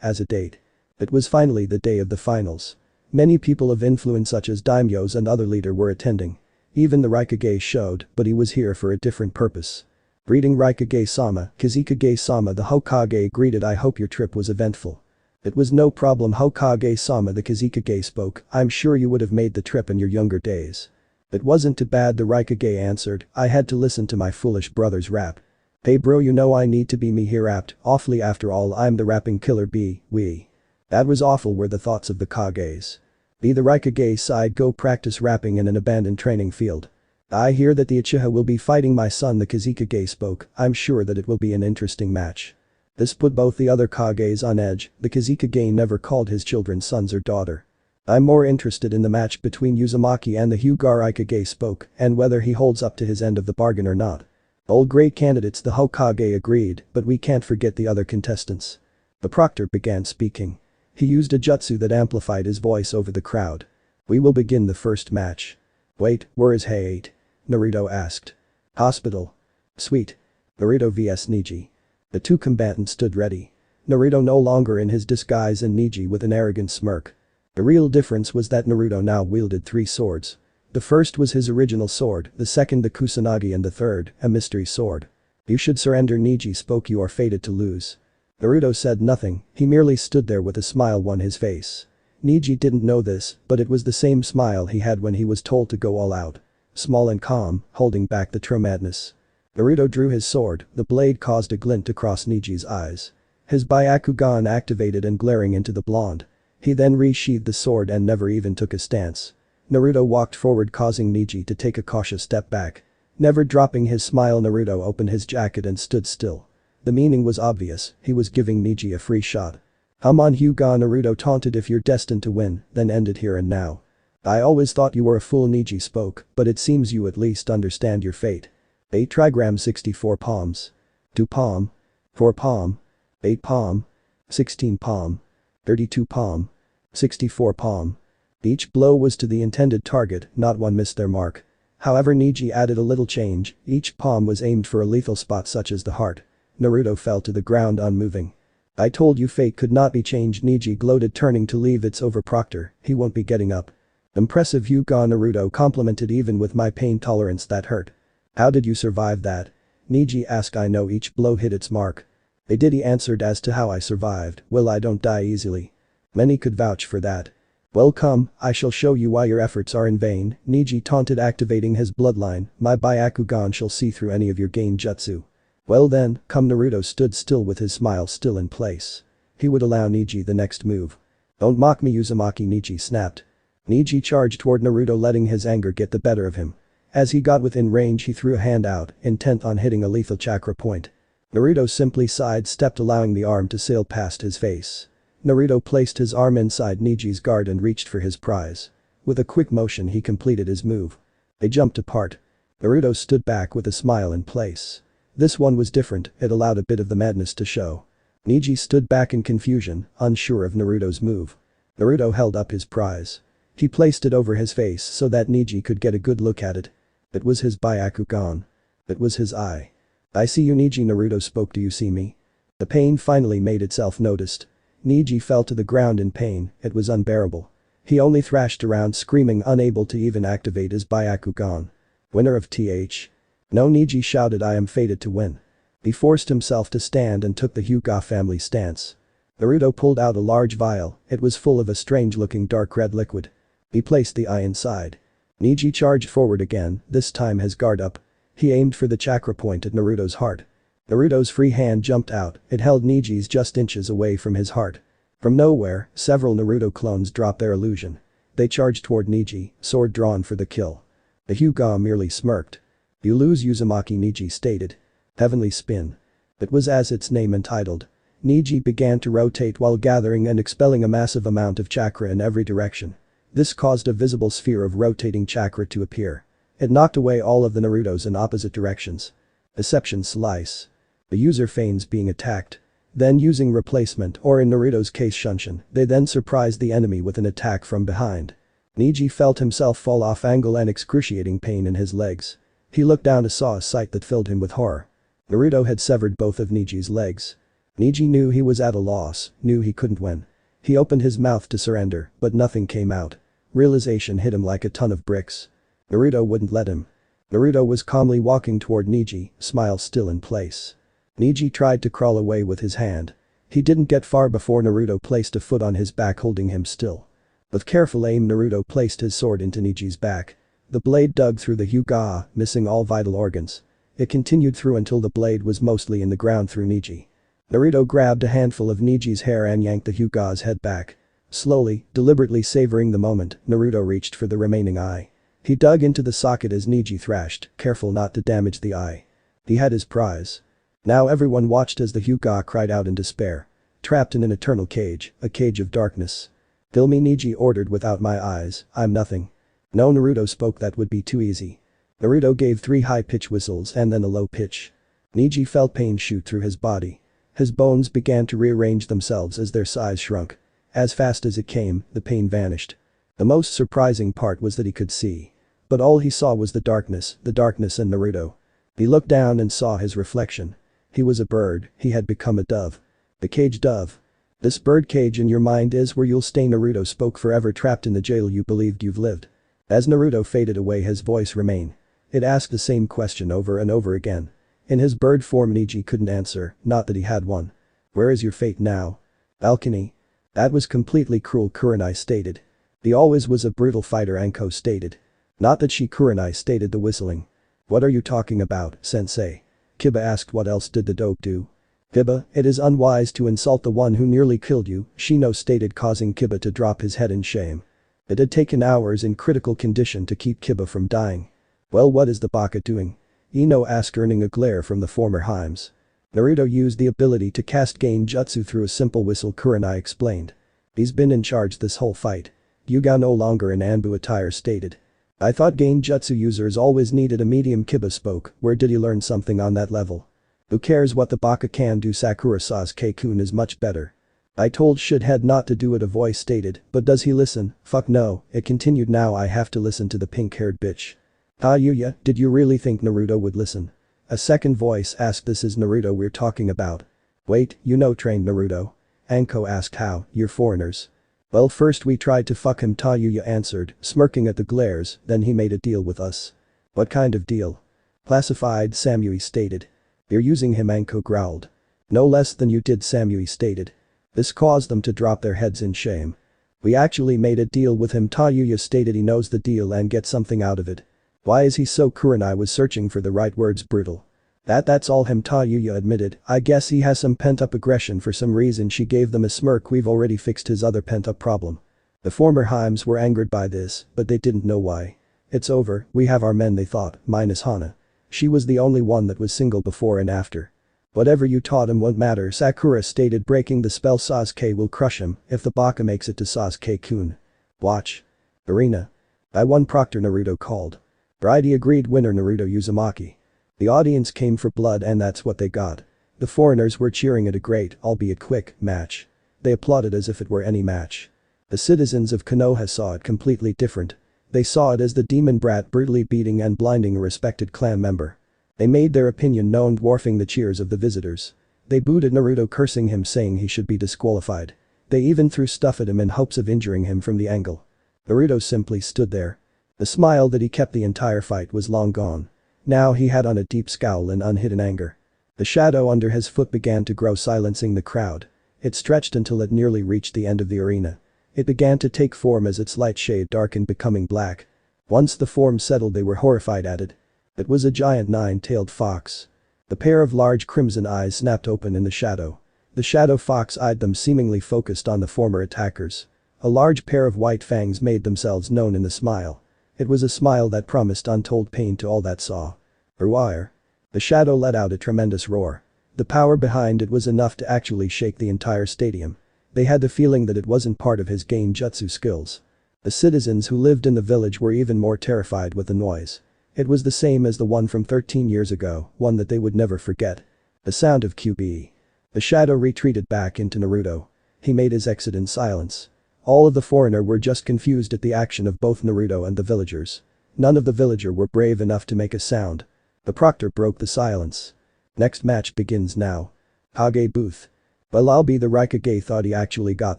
as a date?" It was finally the day of the finals. Many people of influence such as daimyos and other leaders were attending. Even the Raikage showed, but he was here for a different purpose. "Greeting Raikage-sama, Kazekage-sama," the Hokage greeted. "I hope your trip was eventful." "It was no problem, Hokage-sama," the Kazekage spoke. "I'm sure you would have made the trip in your younger days." "It wasn't too bad," the Raikage answered. "I had to listen to my foolish brother's rap." "Hey bro, I need to be me," he rapped. "Awfully, after all I'm the rapping killer we." "That was awful," were the thoughts of the Kages. The Raikage sighed. "Go practice rapping in an abandoned training field." "I hear that the Uchiha will be fighting my son," the Kazekage spoke. "I'm sure that it will be an interesting match." This put both the other Kages on edge because Ikage never called his children sons or daughter. I'm more interested in the match between Uzumaki and the Hyuga, Ikage spoke, and whether he holds up to his end of the bargain or not. All great candidates, the Hokage agreed, but we can't forget the other contestants. The proctor began speaking. He used a jutsu that amplified his voice over the crowd. We will begin the first match. Wait, where is Hayate? Naruto asked. Hospital. Sweet. Naruto vs Neji. The two combatants stood ready. Naruto no longer in his disguise and Neji with an arrogant smirk. The real difference was that Naruto now wielded 3 swords. The first was his original sword, the second the Kusanagi, and the third, a mystery sword. You should surrender, Neji spoke, you are fated to lose. Naruto said nothing, he merely stood there with a smile on his face. Neji didn't know this, but it was the same smile he had when he was told to go all out. Small and calm, holding back the true madness. Naruto drew his sword, the blade caused a glint to cross Neji's eyes. His Byakugan activated and glaring into the blonde. He then resheathed the sword and never even took a stance. Naruto walked forward, causing Neji to take a cautious step back. Never dropping his smile, Naruto opened his jacket and stood still. The meaning was obvious, he was giving Neji a free shot. Come on Hyuga, Naruto taunted, if you're destined to win, then end it here and now. I always thought you were a fool, Neji spoke, but it seems you at least understand your fate. 8 trigram 64 palms. 2 palm. 4 palm. 8 palm. 16 palm. 32 palm. 64 palm. Each blow was to the intended target, not one missed their mark. However, Neji added a little change, each palm was aimed for a lethal spot such as the heart. Naruto fell to the ground unmoving. I told you fate could not be changed, Neji gloated, turning to leave. It's over, proctor, he won't be getting up. Impressive, Hyuga, Naruto complimented, even with my pain tolerance that hurt. How did you survive that? Neji asked. I know each blow hit its mark. They did, he answered. As to how I survived, well, I don't die easily. Many could vouch for that. Well, come, I shall show you why your efforts are in vain, Neji taunted, activating his bloodline. My Byakugan shall see through any of your Genjutsu. Well then, come. Naruto stood still with his smile still in place. He would allow Neji the next move. Don't mock me, Uzumaki, Neji snapped. Neji charged toward Naruto, letting his anger get the better of him. As he got within range, he threw a hand out, intent on hitting a lethal chakra point. Naruto simply sidestepped, allowing the arm to sail past his face. Naruto placed his arm inside Neji's guard and reached for his prize. With a quick motion, he completed his move. They jumped apart. Naruto stood back with a smile in place. This one was different, it allowed a bit of the madness to show. Neji stood back in confusion, unsure of Naruto's move. Naruto held up his prize. He placed it over his face so that Neji could get a good look at it. It was his Byakugan. It was his eye. I see you, Neji, Naruto spoke. Do you see me? The pain finally made itself noticed. Neji fell to the ground in pain, it was unbearable. He only thrashed around screaming, unable to even activate his Byakugan. Winner of TH. No, Neji shouted, I am fated to win. He forced himself to stand and took the Hyuga family stance. Naruto pulled out a large vial, it was full of a strange-looking dark red liquid. He placed the eye inside. Neji charged forward again, this time his guard up. He aimed for the chakra point at Naruto's heart. Naruto's free hand jumped out, it held Neji's just inches away from his heart. From nowhere, several Naruto clones dropped their illusion. They charged toward Neji, sword drawn for the kill. The Hyuga merely smirked. You lose, Uzumaki, Neji stated. Heavenly spin. It was as its name entitled. Neji began to rotate while gathering and expelling a massive amount of chakra in every direction. This caused a visible sphere of rotating chakra to appear. It knocked away all of the Narutos in opposite directions. Deception slice. The user feigns being attacked. Then using replacement, or in Naruto's case Shunshin, they then surprised the enemy with an attack from behind. Neji felt himself fall off angle and excruciating pain in his legs. He looked down and saw a sight that filled him with horror. Naruto had severed both of Neji's legs. Neji knew he was at a loss, knew he couldn't win. He opened his mouth to surrender, but nothing came out. Realization hit him like a ton of bricks. Naruto wouldn't let him. Naruto was calmly walking toward Neji, smile still in place. Neji tried to crawl away with his hand. He didn't get far before Naruto placed a foot on his back, holding him still. With careful aim, Naruto placed his sword into Neji's back. The blade dug through the Hyuga, missing all vital organs. It continued through until the blade was mostly in the ground through Neji. Naruto grabbed a handful of Neji's hair and yanked the Hyuga's head back. Slowly, deliberately savoring the moment, Naruto reached for the remaining eye. He dug into the socket as Neji thrashed, careful not to damage the eye. He had his prize. Now everyone watched as the Hyuga cried out in despair. Trapped in an eternal cage, a cage of darkness. Kill me, Neji ordered. Without my eyes, I'm nothing. No, Naruto spoke. That would be too easy. Naruto gave 3 high-pitch whistles and then a low pitch. Neji felt pain shoot through his body. His bones began to rearrange themselves as their size shrunk. As fast as it came, the pain vanished. The most surprising part was that he could see. But all he saw was the darkness and Naruto. He looked down and saw his reflection. He was a bird, he had become a dove. The cage dove. This bird cage in your mind is where you'll stay. Naruto spoke. Forever trapped in the jail you believed you've lived. As Naruto faded away, his voice remained. It asked the same question over and over again. In his bird form, Neji couldn't answer, not that he had one. Where is your fate now? Balcony. That was completely cruel, Kurenai stated. He always was a brutal fighter, Anko stated. Not that she, Kurenai stated, the whistling. What are you talking about, sensei? Kiba asked. What else did the dope do? Kiba, it is unwise to insult the one who nearly killed you, Shino stated, causing Kiba to drop his head in shame. It had taken hours in critical condition to keep Kiba from dying. Well, what is the baka doing? Ino asked, earning a glare from the former Himes. Naruto used the ability to cast Genjutsu through a simple whistle, Kurenai explained. He's been in charge this whole fight. Yugao, no longer in Anbu attire, stated. I thought Genjutsu users always needed a medium. Kiba spoke. Where did he learn something on that level? Who cares what the baka can do? Sakura. Sasuke-kun is much better. I told shithead not to do it, a voice stated, but does he listen? Fuck no, it continued. Now I have to listen to the pink-haired bitch. Yuya, did you really think Naruto would listen? A second voice asked. This is Naruto we're talking about. Wait, you know trained Naruto? Anko asked. How, you're foreigners. Well, first we tried to fuck him, Yuya answered, smirking at the glares, then he made a deal with us. What kind of deal? Classified, Samui stated. You're using him, Anko growled. No less than you did, Samui stated. This caused them to drop their heads in shame. We actually made a deal with him, Yuya stated. He knows the deal and gets something out of it. Why is he so? Kurenai was searching for the right words. Brutal. That's all him, Yuya admitted. I guess he has some pent-up aggression for some reason. She gave them a smirk. We've already fixed his other pent-up problem. The former Himes were angered by this, but they didn't know why. It's over, we have our men, they thought, minus Hana. She was the only one that was single before and after. Whatever you taught him won't matter, Sakura stated, breaking the spell. Sasuke will crush him if the baka makes it to Sasuke-kun. Watch. Arena. I won, Proctor, Naruto called. Brady agreed. Winner, Naruto Uzumaki. The audience came for blood and that's what they got. The foreigners were cheering at a great, albeit quick, match. They applauded as if it were any match. The citizens of Konoha saw it completely different. They saw it as the demon brat brutally beating and blinding a respected clan member. They made their opinion known, dwarfing the cheers of the visitors. They booed at Naruto, cursing him, saying he should be disqualified. They even threw stuff at him in hopes of injuring him from the angle. Naruto simply stood there. The smile that he kept the entire fight was long gone. Now he had on a deep scowl and unhidden anger. The shadow under his foot began to grow, silencing the crowd. It stretched until it nearly reached the end of the arena. It began to take form as its light shade darkened, becoming black. Once the form settled, they were horrified at it. It was a giant 9-tailed fox. The pair of large crimson eyes snapped open in the shadow. The shadow fox eyed them, seemingly focused on the former attackers. A large pair of white fangs made themselves known in the smile. It was a smile that promised untold pain to all that saw. Wire. The shadow let out a tremendous roar. The power behind it was enough to actually shake the entire stadium. They had the feeling that it wasn't part of his Genjutsu skills. The citizens who lived in the village were even more terrified with the noise. It was the same as the one from 13 years ago, one that they would never forget. The sound of QBE. The shadow retreated back into Naruto. He made his exit in silence. All of the foreigner were just confused at the action of both Naruto and the villagers. None of the villager were brave enough to make a sound. The proctor broke the silence. Next match begins now. Kage booth. Well, I'll be the Raikage, thought he actually got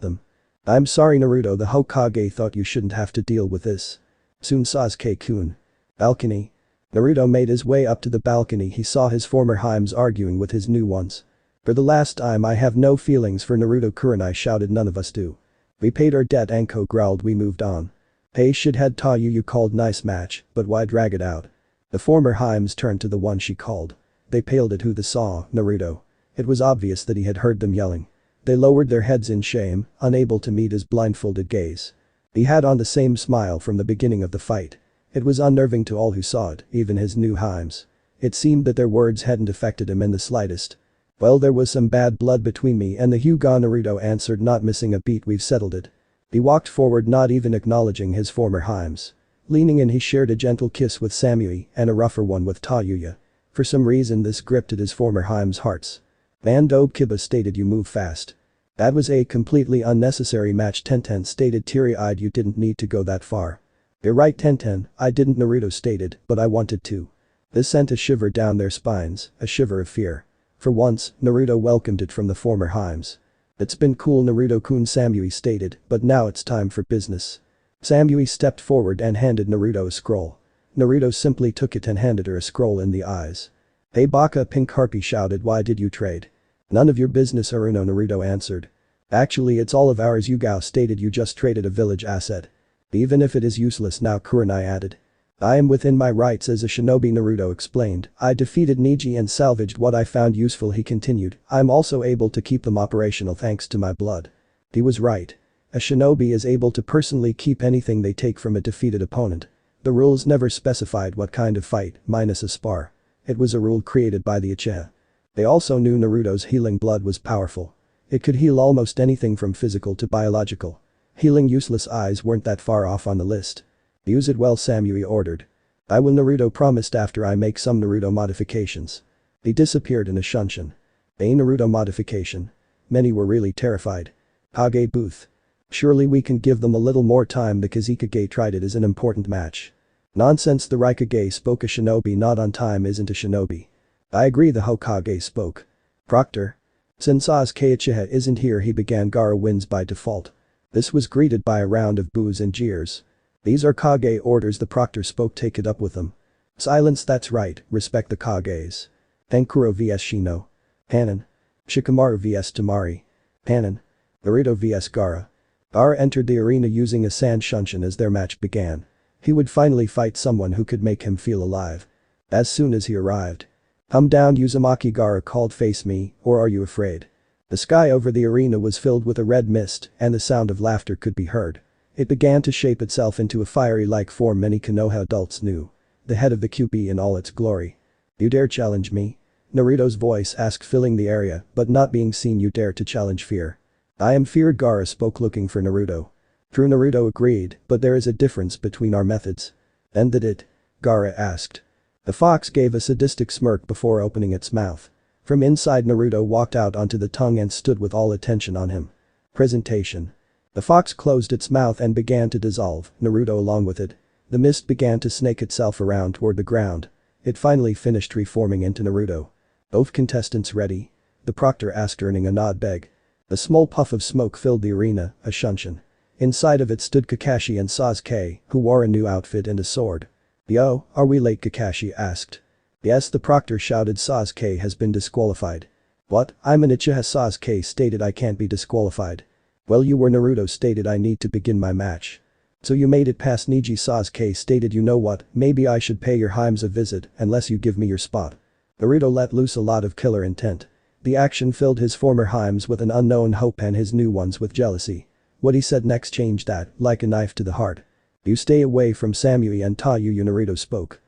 them. I'm sorry, Naruto, the Hokage thought you shouldn't have to deal with this. Soon, Sasuke-kun. Balcony. Naruto made his way up to the balcony. He saw his former Himes arguing with his new ones. For the last time, I have no feelings for Naruto, Kurenai shouted. None of us do. We paid our debt, Anko growled. We moved on. Hey shithead, you called nice match, but why drag it out? The former Himes turned to the one she called. They paled at who they saw, Naruto. It was obvious that he had heard them yelling. They lowered their heads in shame, unable to meet his blindfolded gaze. He had on the same smile from the beginning of the fight. It was unnerving to all who saw it, even his new Himes. It seemed that their words hadn't affected him in the slightest. Well, there was some bad blood between me and the Hyuga, Naruto answered, not missing a beat. We've settled it. He walked forward, not even acknowledging his former Heims. Leaning in, he shared a gentle kiss with Samui and a rougher one with Tayuya. For some reason this gripped at his former Heims' hearts. Man, Dobe Kiba stated, you move fast. That was a completely unnecessary match, Tenten stated, teary-eyed. You didn't need to go that far. You're right, Tenten, I didn't, Naruto stated, but I wanted to. This sent a shiver down their spines, a shiver of fear. For once, Naruto welcomed it from the former Heims. It's been cool, Naruto-kun, Samui stated, but now it's time for business. Samui stepped forward and handed Naruto a scroll. Naruto simply took it and handed her a scroll in the eyes. Hey Baka, Pink Harpy shouted, why did you trade? None of your business, Aruno, Naruto answered. Actually it's all of ours, Yugao stated. You just traded a village asset. Even if it is useless now, Kurenai added. I am within my rights as a shinobi, Naruto explained. I defeated Niji and salvaged what I found useful, he continued. I'm also able to keep them operational thanks to my blood. He was right. A shinobi is able to personally keep anything they take from a defeated opponent. The rules never specified what kind of fight, minus a spar. It was a rule created by the Uchiha. They also knew Naruto's healing blood was powerful. It could heal almost anything from physical to biological. Healing useless eyes weren't that far off on the list. Use it well, Samui ordered. I will, Naruto promised, after I make some Naruto modifications. He disappeared in a shunshin. A Naruto modification? Many were really terrified. Kage booth. Surely we can give them a little more time. The Kazekage tried it as an important match. Nonsense, the Raikage spoke. A shinobi not on time isn't a shinobi. I agree, the Hokage spoke. Proctor. Since Sasuke Uchiha isn't here, he began. Gaara wins by default. This was greeted by a round of boos and jeers. These are Kage orders, the Proctor spoke. Take it up with them. Silence, that's right, respect the Kages. Tenkuro vs Shino. Hanan. Shikamaru vs Tamari. Hanan. Naruto vs Gaara. Gaara entered the arena using a sand shunshin as their match began. He would finally fight someone who could make him feel alive. As soon as he arrived. Come down, Uzumaki, Gaara called. Face me, or are you afraid? The sky over the arena was filled with a red mist and the sound of laughter could be heard. It began to shape itself into a fiery-like form many Konoha adults knew. The head of the QP in all its glory. You dare challenge me? Naruto's voice asked, filling the area, but not being seen. You dare to challenge fear? I am feared, Gaara spoke, looking for Naruto. True, Naruto agreed, but there is a difference between our methods. And that it? Gaara asked. The fox gave a sadistic smirk before opening its mouth. From inside, Naruto walked out onto the tongue and stood with all attention on him. Presentation. The fox closed its mouth and began to dissolve, Naruto along with it. The mist began to snake itself around toward the ground. It finally finished reforming into Naruto. Both contestants ready? The Proctor asked, earning a nod. Beg. A small puff of smoke filled the arena, a shunshin. Inside of it stood Kakashi and Sasuke, who wore a new outfit and a sword. Yo, are we late? Kakashi asked. Yes, the Proctor shouted. Sasuke has been disqualified. What? I'm an Uchiha, Sasuke stated. I can't be disqualified. Well, you were, Naruto stated. I need to begin my match. So you made it past Niji, Sasuke stated. You know what, maybe I should pay your Heims a visit unless you give me your spot. Naruto let loose a lot of killer intent. The action filled his former Heims with an unknown hope and his new ones with jealousy. What he said next changed that, like a knife to the heart. You stay away from Samui and Tayuya, Naruto spoke.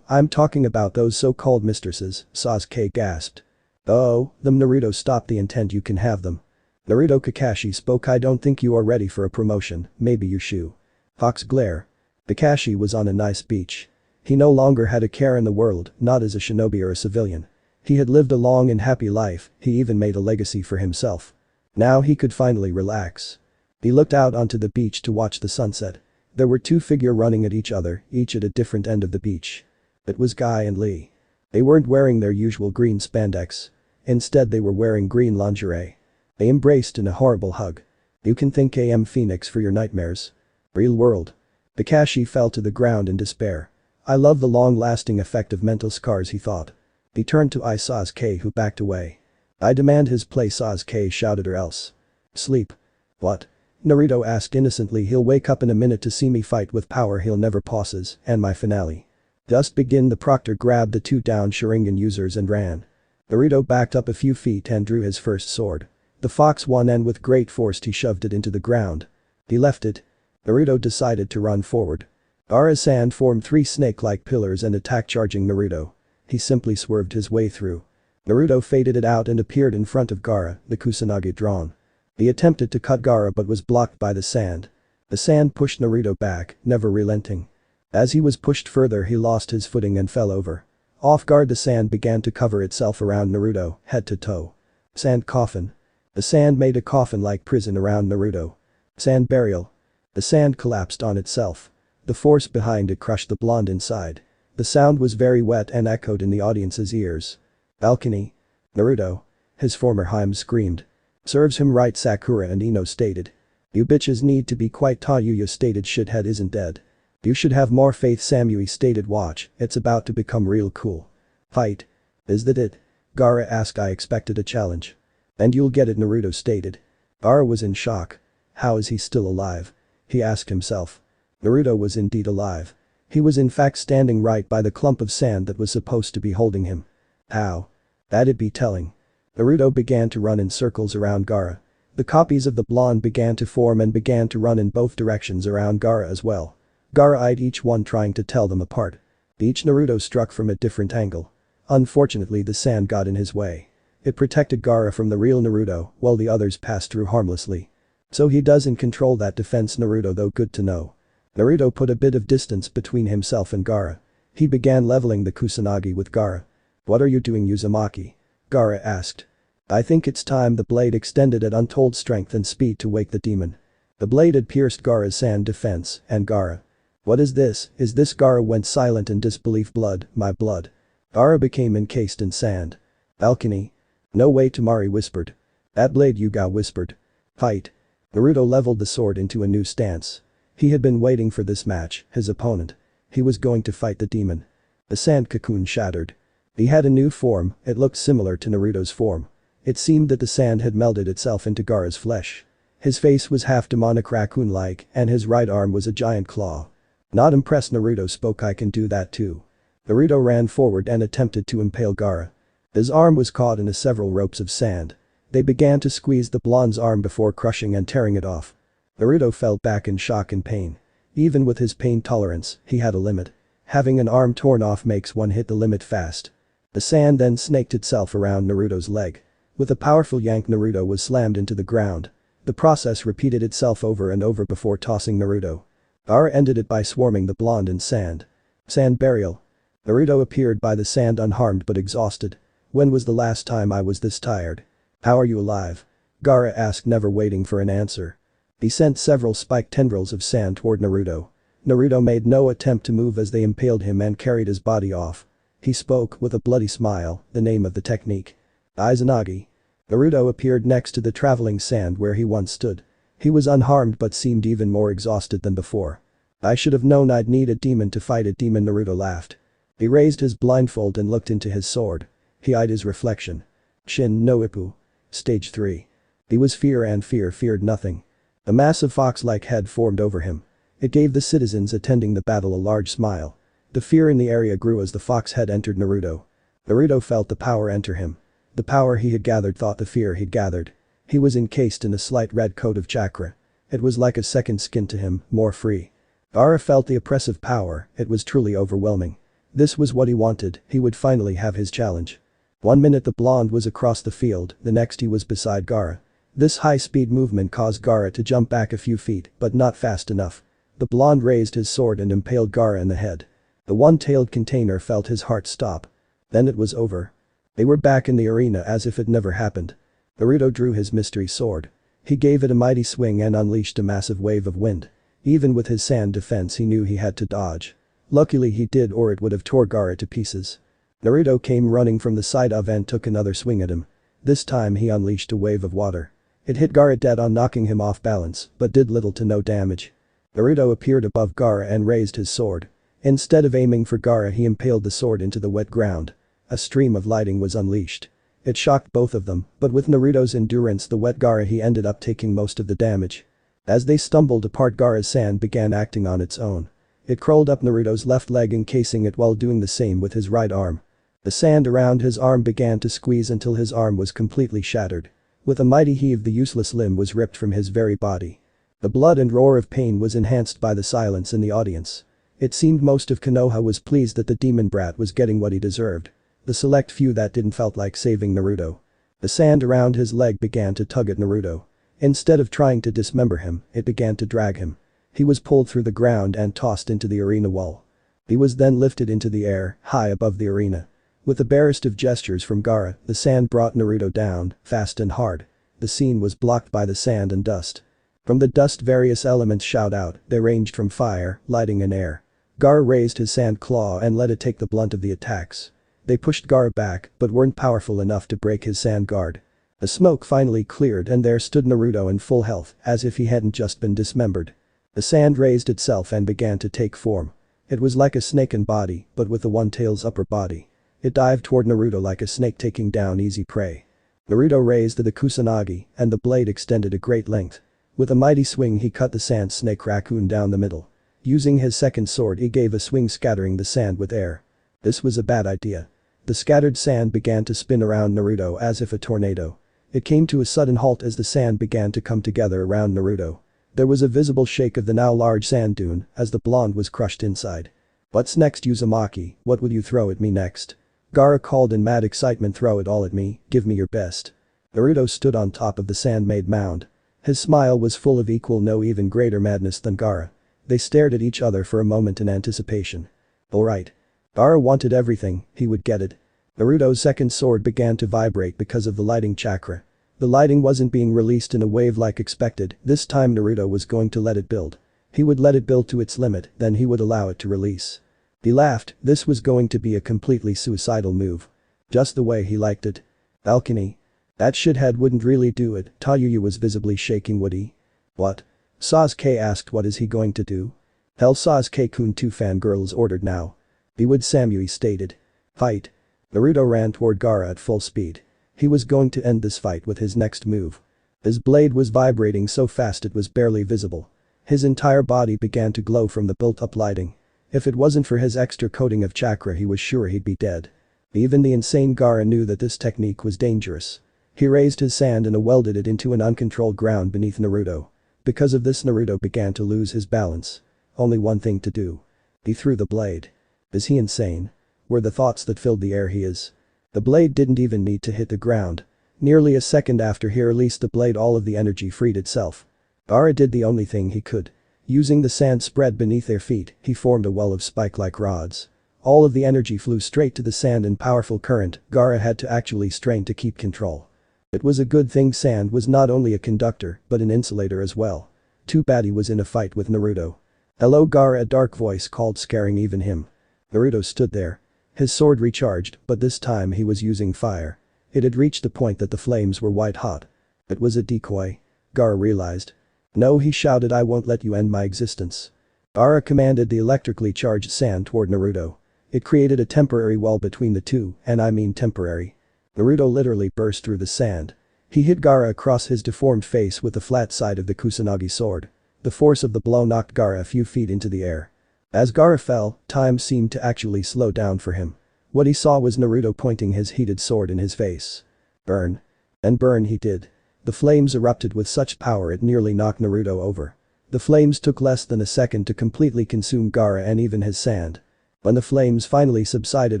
I'm talking about those so-called mistresses, Sasuke gasped. Oh, them, Naruto stopped. The intent, you can have them. Naruto, Kakashi spoke. I don't think you are ready for a promotion, maybe you should. Fox glare. Kakashi was on a nice beach. He no longer had a care in the world, not as a shinobi or a civilian. He had lived a long and happy life, he even made a legacy for himself. Now he could finally relax. He looked out onto the beach to watch the sunset. There were two figures running at each other, each at a different end of the beach. It was Guy and Lee. They weren't wearing their usual green spandex. Instead, they were wearing green lingerie. They embraced in a horrible hug. You can thank Phoenix for your nightmares. Real world. Kakashi fell to the ground in despair. I love the long-lasting effect of mental scars, he thought. He turned to Sasuke, who backed away. I demand his place, Sasuke shouted, or else. Sleep. What? Naruto asked innocently. He'll wake up in a minute to see me fight with power he'll never possess, and my finale. Just begin. The Proctor grabbed the two down Sharingan users and ran. Naruto backed up a few feet and drew his first sword. The fox won, and with great force he shoved it into the ground. He left it. Naruto decided to run forward. Gaara's hand formed three snake-like pillars and attacked, charging Naruto. he simply swerved his way through. Naruto faded it out and appeared in front of Gaara, the Kusanagi drawn. He attempted to cut Gaara but was blocked by the sand. The sand pushed Naruto back, never relenting. As he was pushed further he lost his footing and fell over. Off guard the sand began to cover itself around Naruto, head to toe. Sand coffin. The sand made a coffin-like prison around Naruto. Sand burial. The sand collapsed on itself. The force behind it crushed the blonde inside. The sound was very wet and echoed in the audience's ears. Balcony. Naruto. His former Harem screamed. Serves him right, Sakura and Ino stated. You bitches need to be quiet, Yuya stated. Shithead isn't dead. You should have more faith, Samui stated. Watch, it's about to become real cool. Fight. Is that it? Gaara asked. I expected a challenge. And you'll get it, Naruto stated. Gaara was in shock. How is he still alive? He asked himself. Naruto was indeed alive. He was in fact standing right by the clump of sand that was supposed to be holding him. How? That'd be telling. Naruto began to run in circles around Gaara. The copies of the blonde began to form and began to run in both directions around Gaara as well. Gaara eyed each one, trying to tell them apart. Each Naruto struck from a different angle. Unfortunately the sand got in his way. It protected Gaara from the real Naruto while the others passed through harmlessly. So he doesn't control that defense, Naruto, though, good to know. Naruto put a bit of distance between himself and Gaara. He began leveling the Kusanagi with Gaara. What are you doing, Uzumaki? Gaara asked. I think it's time. The blade extended at untold strength and speed to wake the demon. The blade had pierced Gaara's sand defense, and Gaara. What is this? Is this? Gaara went silent in disbelief. Blood, my blood. Gaara became encased in sand. Balcony. No way, Tamari whispered. That blade, Yugao whispered. Fight. Naruto leveled the sword into a new stance. He had been waiting for this match, his opponent. He was going to fight the demon. The sand cocoon shattered. He had a new form, it looked similar to Naruto's form. It seemed that the sand had melded itself into Gaara's flesh. His face was half demonic raccoon-like and his right arm was a giant claw. Not impressed, Naruto spoke. I can do that too. Naruto ran forward and attempted to impale Gaara. His arm was caught in several ropes of sand. They began to squeeze the blonde's arm before crushing and tearing it off. Naruto fell back in shock and pain. Even with his pain tolerance, he had a limit. Having an arm torn off makes one hit the limit fast. The sand then snaked itself around Naruto's leg. With a powerful yank, Naruto was slammed into the ground. The process repeated itself over and over before tossing Naruto. Gaara ended it by swarming the blonde in sand. Sand burial. Naruto appeared by the sand unharmed but exhausted. When was the last time I was this tired? How are you alive? Gaara asked, never waiting for an answer. He sent several spiked tendrils of sand toward Naruto. Naruto made no attempt to move as they impaled him and carried his body off. He spoke with a bloody smile, the name of the technique. Izanagi. Naruto appeared next to the traveling sand where he once stood. He was unharmed but seemed even more exhausted than before. I should have known I'd need a demon to fight a demon, Naruto laughed. He raised his blindfold and looked into his sword. He eyed his reflection. Shin no Ippu. Stage 3. He was fear and fear feared nothing. A massive fox-like head formed over him. It gave the citizens attending the battle a large smile. The fear in the area grew as the fox head entered Naruto. Naruto felt the power enter him. The power he had gathered thought the fear he'd gathered. He was encased in a slight red coat of chakra. It was like a second skin to him, more free. Gaara felt the oppressive power, it was truly overwhelming. This was what he wanted, he would finally have his challenge. 1 minute the blonde was across the field, the next he was beside Gaara. This high-speed movement caused Gaara to jump back a few feet, but not fast enough. The blonde raised his sword and impaled Gaara in the head. The one-tailed container felt his heart stop. Then it was over. They were back in the arena as if it never happened. Naruto drew his mystery sword. He gave it a mighty swing and unleashed a massive wave of wind. Even with his sand defense he knew he had to dodge. Luckily he did, or it would have tore Gaara to pieces. Naruto came running from the side of and took another swing at him. This time he unleashed a wave of water. It hit Gaara dead on, knocking him off balance, but did little to no damage. Naruto appeared above Gaara and raised his sword. Instead of aiming for Gaara, he impaled the sword into the wet ground. A stream of lightning was unleashed. It shocked both of them, but with Naruto's endurance, the wet Gaara, he ended up taking most of the damage. As they stumbled apart, Gaara's sand began acting on its own. It crawled up Naruto's left leg, encasing it while doing the same with his right arm. The sand around his arm began to squeeze until his arm was completely shattered. With a mighty heave, the useless limb was ripped from his very body. The blood and roar of pain was enhanced by the silence in the audience. It seemed most of Konoha was pleased that the demon brat was getting what he deserved. The select few that didn't felt like saving Naruto. The sand around his leg began to tug at Naruto. Instead of trying to dismember him, it began to drag him. He was pulled through the ground and tossed into the arena wall. He was then lifted into the air, high above the arena. With the barest of gestures from Gaara, the sand brought Naruto down, fast and hard. The scene was blocked by the sand and dust. From the dust various elements shout out, they ranged from fire, lighting and air. Gaara raised his sand claw and let it take the blunt of the attacks. They pushed Gaara back, but weren't powerful enough to break his sand guard. The smoke finally cleared and there stood Naruto in full health, as if he hadn't just been dismembered. The sand raised itself and began to take form. It was like a snake in body, but with the one-tail's upper body. It dived toward Naruto like a snake taking down easy prey. Naruto raised the Kusanagi, and the blade extended a great length. With a mighty swing he cut the sand snake raccoon down the middle. Using his second sword he gave a swing scattering the sand with air. This was a bad idea. The scattered sand began to spin around Naruto as if a tornado. It came to a sudden halt as the sand began to come together around Naruto. There was a visible shake of the now large sand dune as the blonde was crushed inside. "What's next, Uzumaki? What will you throw at me next?" Gaara called in mad excitement. "Throw it all at me, give me your best." Naruto stood on top of the sand-made mound. His smile was full of equal no even greater madness than Gaara. They stared at each other for a moment in anticipation. Alright. Gaara wanted everything, he would get it. Naruto's second sword began to vibrate because of the lighting chakra. The lighting wasn't being released in a wave like expected, this time Naruto was going to let it build. He would let it build to its limit, then he would allow it to release. He laughed, this was going to be a completely suicidal move. Just the way he liked it. Balcony. That shithead wouldn't really do it, Taiyuyu was visibly shaking. Would he? What? Sasuke asked. What is he going to do? Tell Sasuke-kun to fangirls ordered now. He would, Samui stated. Fight. Naruto ran toward Gaara at full speed. He was going to end this fight with his next move. His blade was vibrating so fast it was barely visible. His entire body began to glow from the built-up lighting. If it wasn't for his extra coating of chakra he was sure he'd be dead. Even the insane Gaara knew that this technique was dangerous. He raised his sand and welded it into an uncontrolled ground beneath Naruto. Because of this Naruto began to lose his balance. Only one thing to do. He threw the blade. Is he insane? Were the thoughts that filled the air. He is. The blade didn't even need to hit the ground. Nearly a second after he released the blade all of the energy freed itself. Gaara did the only thing he could. Using the sand spread beneath their feet, he formed a well of spike-like rods. All of the energy flew straight to the sand in powerful current. Gaara had to actually strain to keep control. It was a good thing sand was not only a conductor, but an insulator as well. Too bad he was in a fight with Naruto. Hello, Gaara, a dark voice called, scaring even him. Naruto stood there. His sword recharged, but this time he was using fire. It had reached the point that the flames were white hot. It was a decoy. Gaara realized. No, he shouted, I won't let you end my existence. Gaara commanded the electrically charged sand toward Naruto. It created a temporary wall between the two, and I mean temporary. Naruto literally burst through the sand. He hit Gaara across his deformed face with the flat side of the Kusanagi sword. The force of the blow knocked Gaara a few feet into the air. As Gaara fell, time seemed to actually slow down for him. What he saw was Naruto pointing his heated sword in his face. Burn. And burn he did. The flames erupted with such power it nearly knocked Naruto over. The flames took less than a second to completely consume Gaara and even his sand. When the flames finally subsided,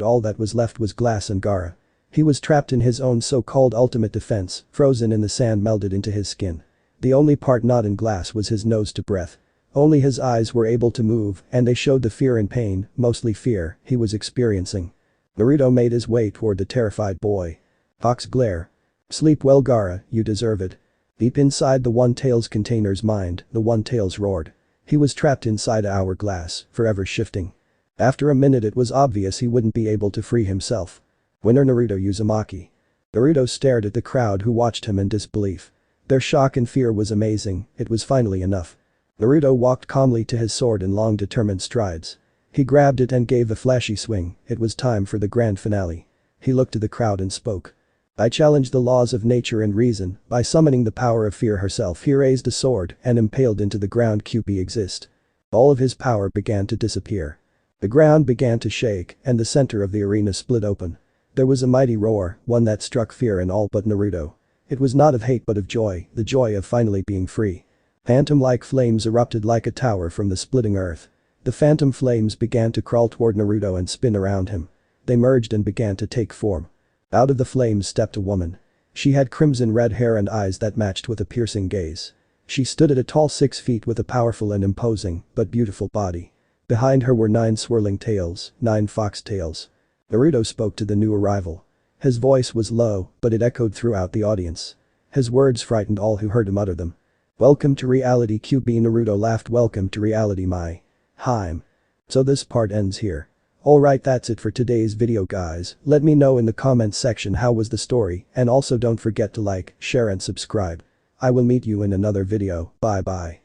all that was left was glass and Gaara. He was trapped in his own so-called ultimate defense, frozen in the sand melted into his skin. The only part not in glass was his nose to breath. Only his eyes were able to move, and they showed the fear and pain, mostly fear, he was experiencing. Naruto made his way toward the terrified boy. Fox glare. Sleep well, Gaara, you deserve it. Deep inside the One-Tail's container's mind, the One-Tail's roared. He was trapped inside a hourglass, forever shifting. After a minute it was obvious he wouldn't be able to free himself. Winner Naruto Uzumaki. Naruto stared at the crowd who watched him in disbelief. Their shock and fear was amazing, it was finally enough. Naruto walked calmly to his sword in long determined strides. He grabbed it and gave a flashy swing, it was time for the grand finale. He looked to the crowd and spoke. I challenge the laws of nature and reason, by summoning the power of fear herself. He raised a sword and impaled into the ground QB exist. All of his power began to disappear. The ground began to shake and the center of the arena split open. There was a mighty roar, one that struck fear in all but Naruto. It was not of hate but of joy, the joy of finally being free. Phantom-like flames erupted like a tower from the splitting earth. The phantom flames began to crawl toward Naruto and spin around him. They merged and began to take form. Out of the flames stepped a woman. She had crimson red hair and eyes that matched with a piercing gaze. She stood at a tall 6 feet with a powerful and imposing, but beautiful body. Behind her were 9 swirling tails, 9 fox tails. Naruto spoke to the new arrival. His voice was low, but it echoed throughout the audience. His words frightened all who heard him utter them. "Welcome to reality QB." Naruto laughed. "Welcome to reality my Haim." So this part ends here. Alright, that's it for today's video guys. Let me know in the comments section how was the story, and also don't forget to like, share and subscribe. I will meet you in another video. Bye bye.